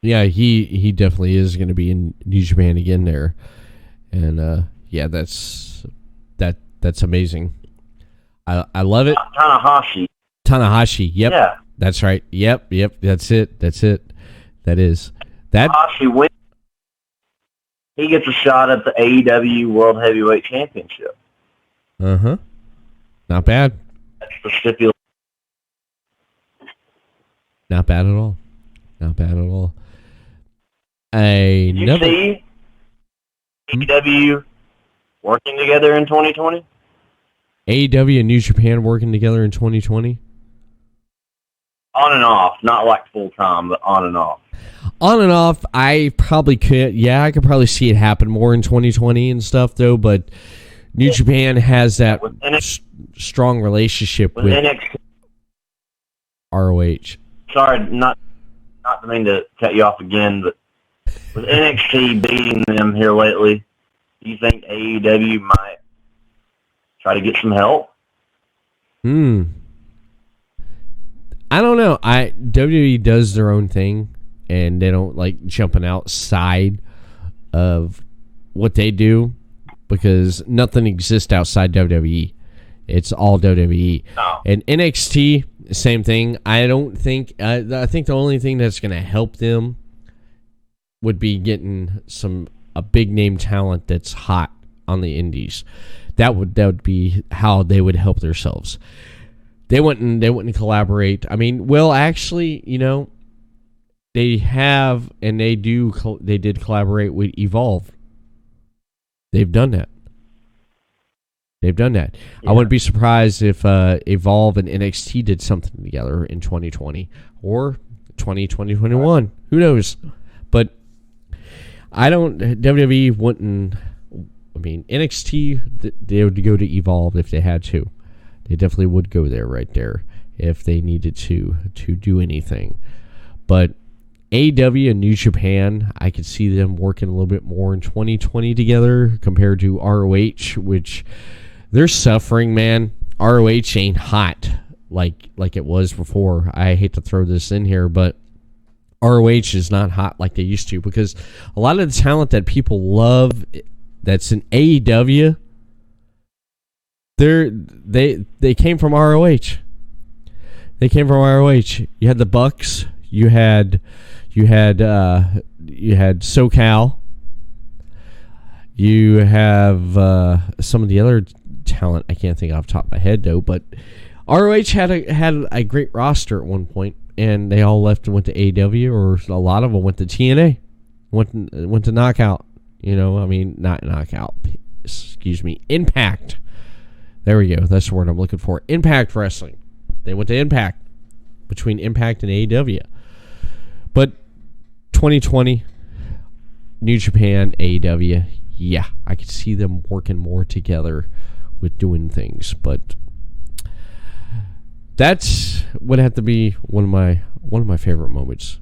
Speaker 5: Yeah, he definitely is going to be in New Japan again there. And that's amazing. I love it. Tanahashi. Yep. Yeah. That's right. Yep. That's it. That is.
Speaker 6: Tanahashi wins. He gets a shot at the AEW World Heavyweight Championship.
Speaker 5: Uh-huh. Not bad.
Speaker 6: That's the stipulation.
Speaker 5: Not bad at all.
Speaker 6: Did you see AEW working together in 2020?
Speaker 5: AEW and New Japan working together in 2020?
Speaker 6: On and off. Not like full-time, but on and off.
Speaker 5: On and off, I probably could. Yeah, I could probably see it happen more in 2020 and stuff, though, but New Japan has that strong relationship with
Speaker 6: NXT.
Speaker 5: ROH.
Speaker 6: Sorry, not to mean to cut you off again, but with NXT beating them here lately, do you think AEW might try to get some help?
Speaker 5: I don't know. WWE does their own thing, and they don't like jumping outside of what they do because nothing exists outside WWE. It's all WWE.
Speaker 6: Oh.
Speaker 5: And NXT, same thing. I don't think. I think the only thing that's going to help them would be getting a big name talent that's hot on the indies. That would be how they would help themselves. They wouldn't collaborate. I mean, well, actually, they have and they did collaborate with Evolve. They've done that. Yeah. I wouldn't be surprised if Evolve and NXT did something together in 2020 or 2021. Who knows? But WWE wouldn't. I mean, NXT, they would go to Evolve if they had to. They definitely would go there right there if they needed to do anything. But AEW and New Japan, I could see them working a little bit more in 2020 together compared to ROH, which they're suffering, man. ROH ain't hot like it was before. I hate to throw this in here, but ROH is not hot like they used to, because a lot of the talent that people love that's in AEW, they came from ROH. They came from ROH. You had the Bucks. You had SoCal. You have some of the other talent I can't think off the top of my head though, but ROH had a great roster at one point, and they all left and went to AEW, or a lot of them went to TNA, went to Knockout. Not Knockout. Excuse me, Impact. There we go. That's the word I'm looking for. Impact Wrestling. They went to Impact, between Impact and AEW. But 2020, New Japan, AEW, yeah, I could see them working more together with doing things. But that's would have to be one of my favorite moments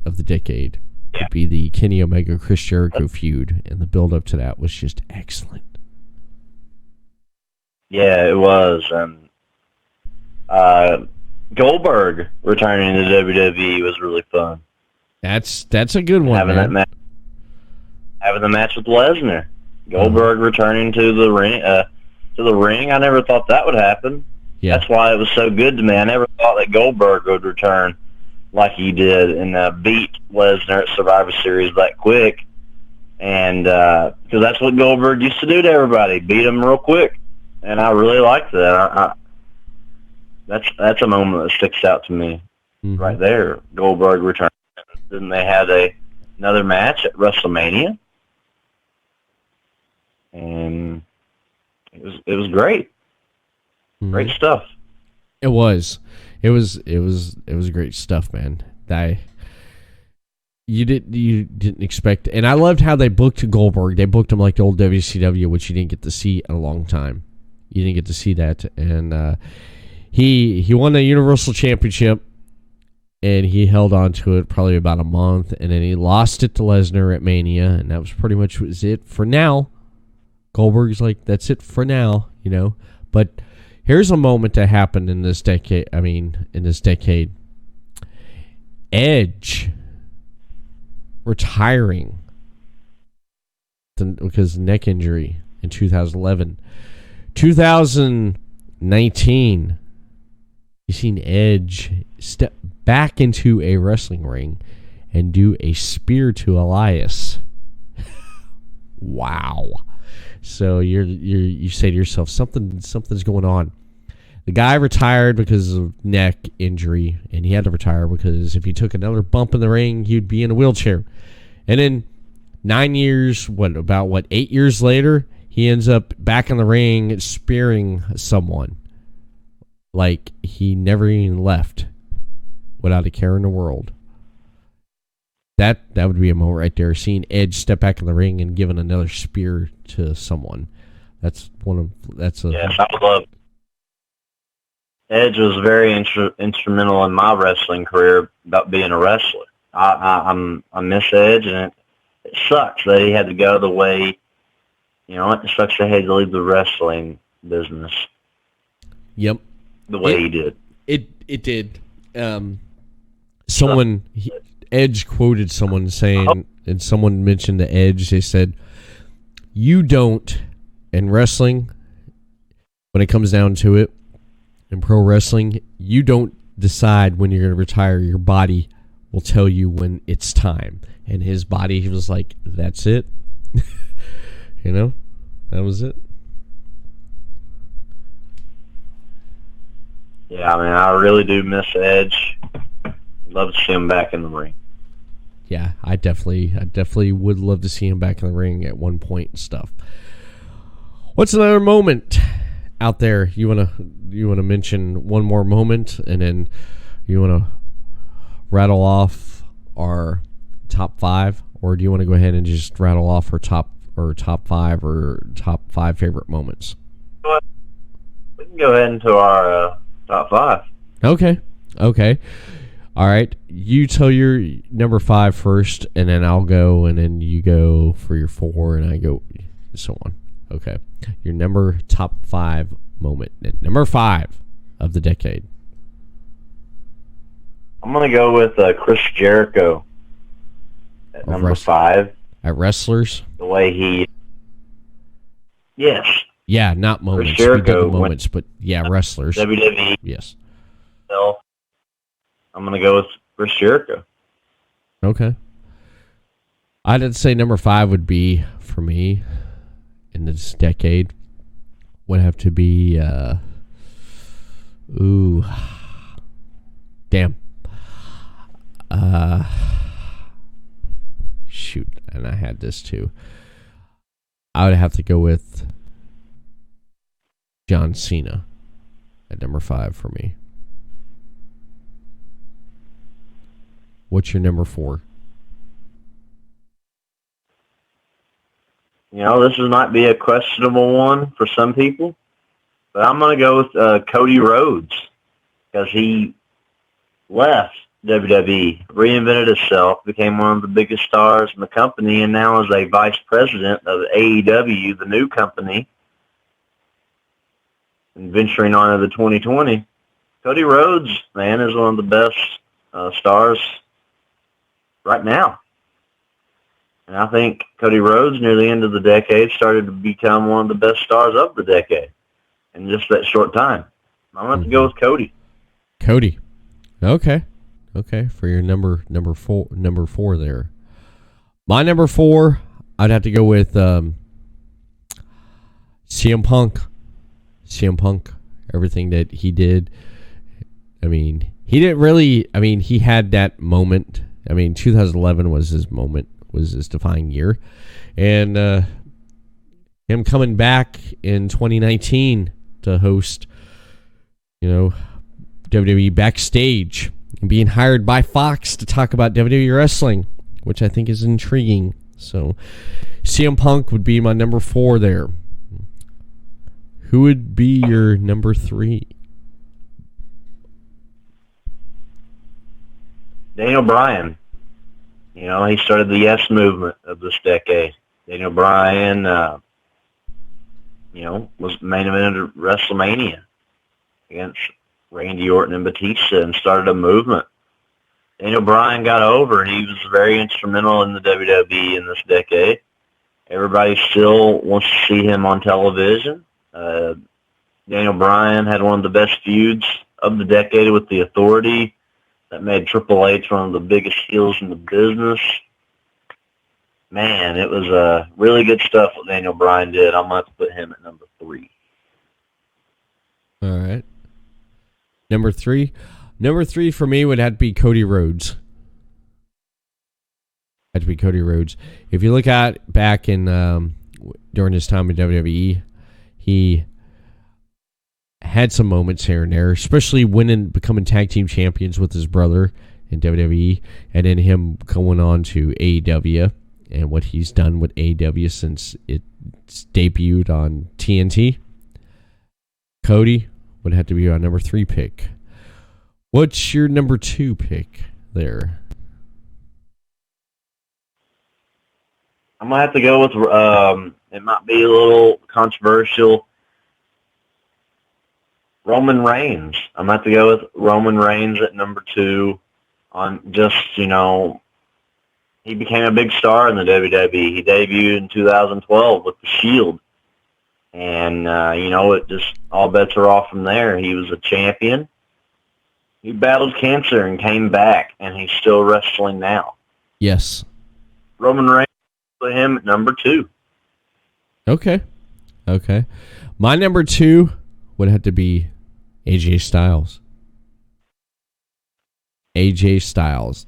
Speaker 5: of the decade.
Speaker 6: Yeah.
Speaker 5: Would be the Kenny Omega Chris Jericho feud, and the build up to that was just excellent.
Speaker 6: Yeah, it was. Goldberg returning to WWE was really fun.
Speaker 5: That's a good one.
Speaker 6: Having
Speaker 5: man.
Speaker 6: Having the match with Lesnar, Goldberg returning to the ring. I never thought that would happen.
Speaker 5: Yeah.
Speaker 6: That's why it was so good to me. I never thought that Goldberg would return like he did and beat Lesnar at Survivor Series that quick. And because that's what Goldberg used to do to everybody, beat them real quick. And I really liked that. That's a moment that sticks out to me right there. Goldberg returned. Then they had another match at WrestleMania, and it was great. Great stuff.
Speaker 5: It was great stuff, man. You didn't expect, and I loved how they booked Goldberg. They booked him like the old WCW, which you didn't get to see in a long time. You didn't get to see that, and he won the Universal Championship, and he held on to it probably about a month, and then he lost it to Lesnar at Mania, and that was pretty much was it for now. Goldberg's like, that's it for now, But here's a moment that happened in this decade. Edge retiring because of neck injury in 2011. 2019, you seen Edge step back into a wrestling ring and do a spear to Elias. Wow. So you say to yourself, something's going on. The guy retired because of neck injury, and he had to retire because if he took another bump in the ring, he'd be in a wheelchair. And then 8 years later, he ends up back in the ring spearing someone. Like he never even left without a care in the world. That would be a moment right there. Seeing Edge step back in the ring and giving another spear to someone. I would love. Edge was very instrumental in my wrestling career about being a wrestler. I miss Edge, and it sucks that he had to go the way. It sucks that he had to leave the wrestling business. Yep. The way he did. It did. Edge quoted someone saying, and someone mentioned the Edge, they said, you don't, in wrestling, when it comes down to it, in pro wrestling, you don't decide when you're going to retire. Your body will tell you when it's time. And his body, he was like, that's it. That was it.
Speaker 6: Yeah, I really do miss Edge. Love to see him back in the ring.
Speaker 5: Yeah, I definitely would love to see him back in the ring at one point and stuff. What's another moment out there you wanna mention? One more moment, and then you wanna rattle off our top 5, or do you want to go ahead and just rattle off our top 5 favorite moments?
Speaker 6: We can go ahead into our top 5.
Speaker 5: Okay. All right. You tell your number 5 first, and then I'll go, and then you go for your 4, and I go, so on. Okay. Your top 5 moment. Number 5 of the decade.
Speaker 6: I'm going to go with Chris Jericho at number 5.
Speaker 5: At wrestlers?
Speaker 6: The way he... Yes.
Speaker 5: Yeah, not moments.
Speaker 6: Chris Jericho,
Speaker 5: we did the moments, but yeah, wrestlers.
Speaker 6: WWE.
Speaker 5: Yes.
Speaker 6: So, I'm going to go with Chris Jericho.
Speaker 5: Okay. I'd say number 5 would be, for me, in this decade, would have to be, damn. Shoot, and I had this too. I would have to go with John Cena at number 5 for me. What's your number 4?
Speaker 6: You know, this might be a questionable one for some people, but I'm going to go with Cody Rhodes because he left WWE, reinvented himself, became one of the biggest stars in the company, and now is a vice president of AEW, the new company, and venturing on into the 2020. Cody Rhodes, man, is one of the best stars right now. And I think Cody Rhodes, near the end of the decade, started to become one of the best stars of the decade in just that short time. I'm going to have to go with Cody.
Speaker 5: Cody. Okay. Okay, for your number 4 there. My number 4, I'd have to go with CM Punk. CM Punk, everything that he did. I mean, he didn't really, he had that moment. 2011 was his moment, was his defining year. And him coming back in 2019 to host, WWE Backstage and being hired by Fox to talk about WWE wrestling, which I think is intriguing. So CM Punk would be my number 4 there. Who would be your number 3?
Speaker 6: Daniel Bryan. He started the Yes movement of this decade. Daniel Bryan, was main event of WrestleMania against Randy Orton and Batista and started a movement. Daniel Bryan got over. He was very instrumental in the WWE in this decade. Everybody still wants to see him on television. Daniel Bryan had one of the best feuds of the decade with The Authority that made Triple H one of the biggest heels in the business. Man, it was really good stuff what Daniel Bryan did. I'm going to have to put him at number 3.
Speaker 5: All right. Number 3? Number 3 for me would have to be Cody Rhodes. Had to be Cody Rhodes. If you look at back in during his time in WWE, he had some moments here and there, especially becoming tag team champions with his brother in WWE, and then him going on to AEW and what he's done with AEW since it's debuted on TNT. Cody would have to be our number 3 pick. What's your number 2 pick there?
Speaker 6: I'm going to have to go with, it might be a little controversial, Roman Reigns. I'm going to have to go with Roman Reigns at number 2 on just, he became a big star in the WWE. He debuted in 2012 with the Shield. And, it just, all bets are off from there. He was a champion. He battled cancer and came back, and he's still wrestling now.
Speaker 5: Yes.
Speaker 6: Roman Reigns, put him at number 2.
Speaker 5: Okay. My number 2 would have to be AJ Styles. AJ Styles.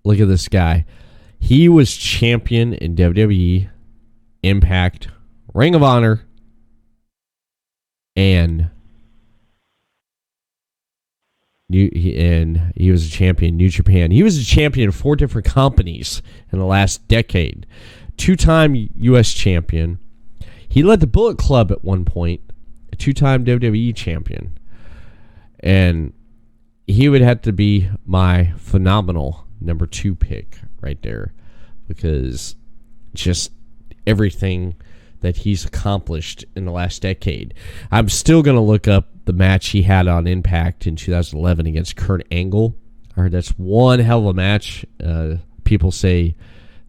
Speaker 5: Look at this guy. He was champion in WWE, Impact, Ring of Honor, and he was a champion in New Japan. He was a champion in 4 different companies in the last decade. 2-time U.S. champion. He led the Bullet Club at one point. A 2-time WWE champion. And he would have to be my phenomenal number 2 pick right there. Because just everything that he's accomplished in the last decade. I'm still going to look up the match he had on Impact in 2011 against Kurt Angle. I heard that's one hell of a match. People say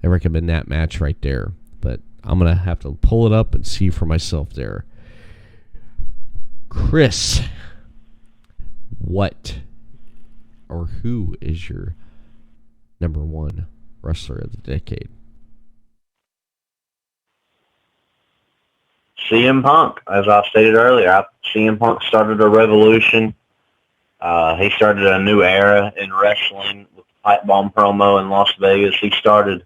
Speaker 5: they recommend that match right there. But I'm going to have to pull it up and see for myself there. Chris, what or who is your number one wrestler of the decade?
Speaker 6: CM Punk, as I stated earlier. CM Punk started a revolution. He started a new era in wrestling with the pipe bomb promo in Las Vegas. He started,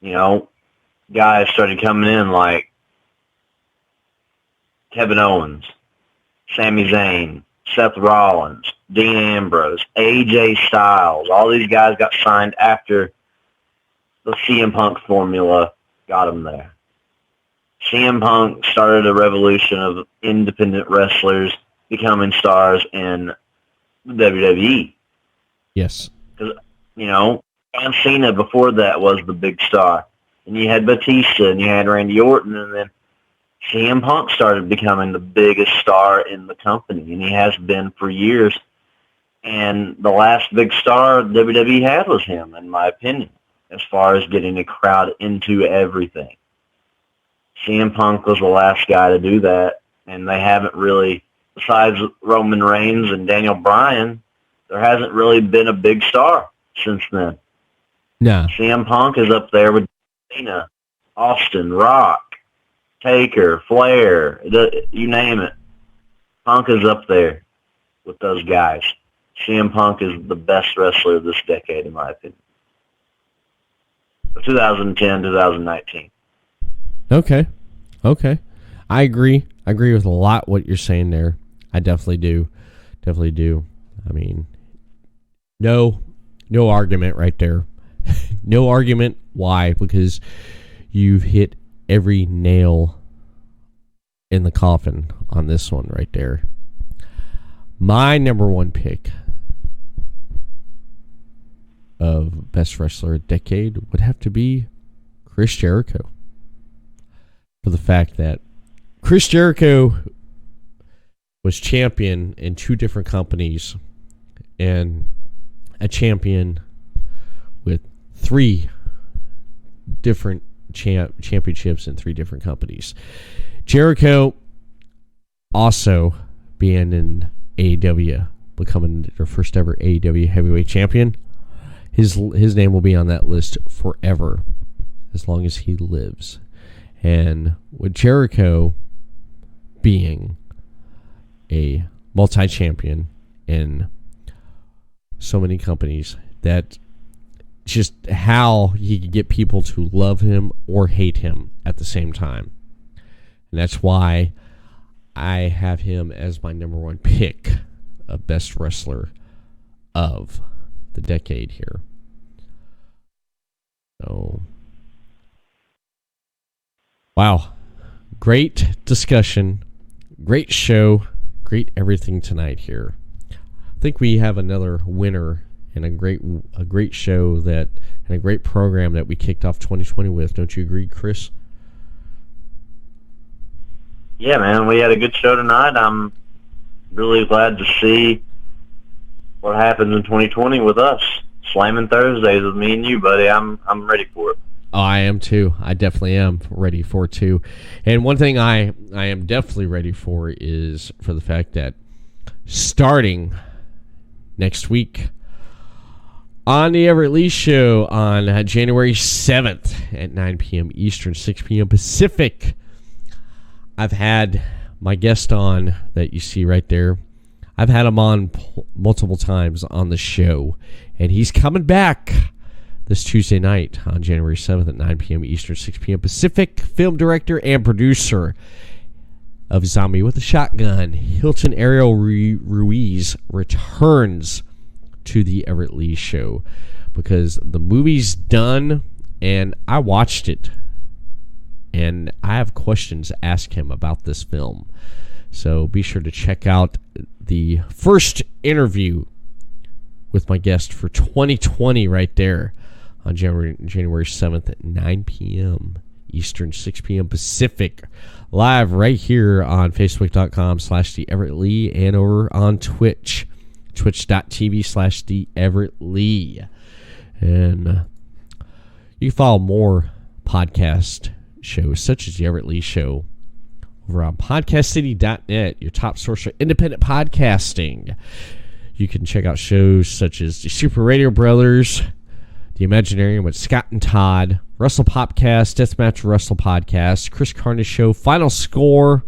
Speaker 6: guys started coming in like Kevin Owens, Sami Zayn, Seth Rollins, Dean Ambrose, AJ Styles. All these guys got signed after the CM Punk formula got them there. CM Punk started a revolution of independent wrestlers becoming stars in the WWE.
Speaker 5: Yes.
Speaker 6: Because, John Cena before that was the big star. And you had Batista and you had Randy Orton, and then CM Punk started becoming the biggest star in the company, and he has been for years. And the last big star WWE had was him, in my opinion, as far as getting a crowd into everything. CM Punk was the last guy to do that, and they haven't really, besides Roman Reigns and Daniel Bryan, there hasn't really been a big star since then.
Speaker 5: No.
Speaker 6: CM Punk is up there with Cena, Austin, Rock, Taker, Flair, you name it. Punk is up there with those guys. CM Punk is the best wrestler of this decade, in my opinion. 2010, 2019.
Speaker 5: Okay. I agree. I agree with a lot what you're saying there. I definitely do. I mean, no argument right there. No argument. Why? Because you've hit every nail in the coffin on this one right there. My number one pick of best wrestler of decade would have to be Chris Jericho. For the fact that Chris Jericho was champion in two different companies and a champion with three different championships in three different companies. Jericho also being in AEW, becoming their first ever AEW heavyweight champion. His name will be on that list forever, as long as he lives. And with Jericho being a multi-champion in so many companies, that just how he could get people to love him or hate him at the same time. And that's why I have him as my number one pick of best wrestler of the decade here. So, wow. Great discussion. Great show. Great everything tonight here. I think we have another winner and a great show and a great program that we kicked off 2020 with. Don't you agree, Chris?
Speaker 6: Yeah, man, we had a good show tonight. I'm really glad to see what happens in 2020 with us. Slammin' Thursdays with me and you, buddy. I'm ready for it.
Speaker 5: Oh, I am too. I definitely am ready for it too. And one thing I am definitely ready for is for the fact that starting next week on the Everett Lee Show on January 7th at 9 p.m. Eastern, 6 p.m. Pacific, I've had my guest on that you see right there. I've had him on multiple times on the show, and he's coming back this Tuesday night on January 7th at 9 p.m. Eastern, 6 p.m. Pacific. Film director and producer of Zombie with a Shotgun, Hilton Ariel Ruiz, returns to the Everett Lee Show because the movie's done, and I watched it, and I have questions to ask him about this film. So be sure to check out the first interview with my guest for 2020 right there on January 7th at 9 p.m. Eastern, 6 p.m. Pacific. Live right here on Facebook.com/The Everett Lee and over on Twitch, twitch.tv/The Everett Lee. And you can follow more podcast shows such as The Everett Lee Show over on podcastcity.net, your top source for independent podcasting. You can check out shows such as the Super Radio Brothers, The Imaginarium with Scott and Todd, Russell Popcast, Deathmatch Russell Podcast, Chris Carnage Show, Final Score,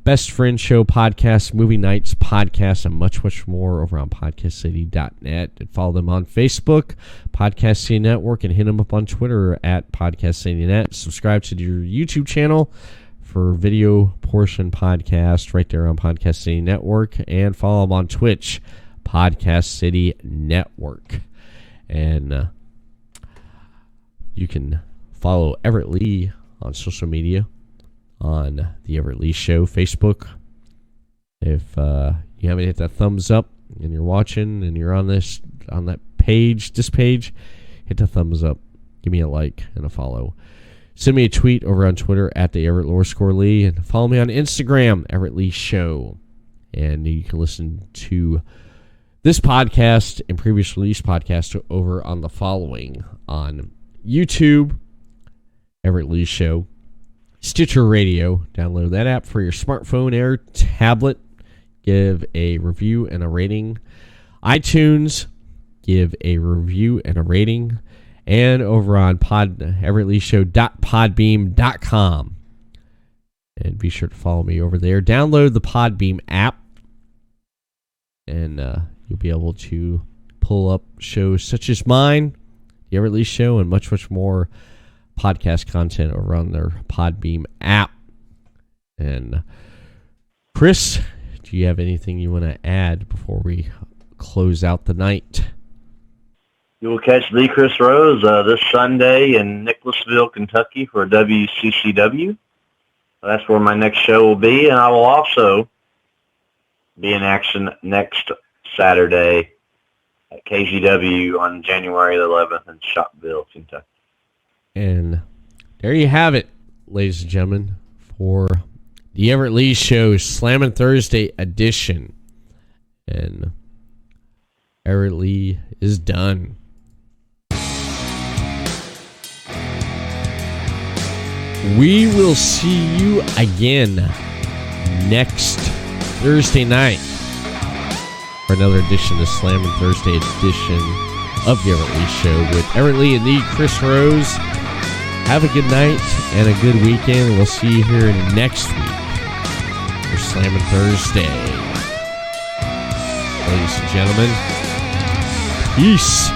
Speaker 5: Best Friend Show Podcast, Movie Nights Podcast, and much, much more over on podcastcity.net. And follow them on Facebook, Podcast City Network, and hit them up on Twitter at Podcast City Net. Subscribe to your YouTube channel for video portion podcast right there on Podcast City Network, and follow them on Twitch, Podcast City Network. And you can follow Everett Lee on social media on the Everett Lee Show Facebook. If you haven't hit that thumbs up and you're watching and you're on that page, hit the thumbs up, give me a like and a follow. Send me a tweet over on Twitter at the Everett _Lee, and follow me on Instagram, Everett Lee Show. And you can listen to this podcast and previous release podcast over on the following: on YouTube, Everett Lee Show, Stitcher Radio. Download that app for your smartphone or tablet. Give a review and a rating. iTunes, give a review and a rating. And over on everettleeshow.podbeam.com. And be sure to follow me over there. Download the Podbeam app, and you'll be able to pull up shows such as mine, the Everett Lee Show, and much, much more podcast content over on their Podbeam app. And Chris, do you have anything you want to add before we close out the night?
Speaker 6: You will catch the Chris Rose this Sunday in Nicholasville, Kentucky for WCCW. That's where my next show will be, and I will also be in action next Saturday at KGW on January the 11th in Shopville, Kentucky.
Speaker 5: And there you have it, ladies and gentlemen, for the Everett Lee Show Slammin' Thursday edition. And Everett Lee is done. We will see you again next Thursday night for another edition of Slammin' Thursday edition of the Everett Lee Show with Everett Lee and the Chris Rose. Have a good night and a good weekend. We'll see you here next week for Slammin' Thursday. Ladies and gentlemen, peace.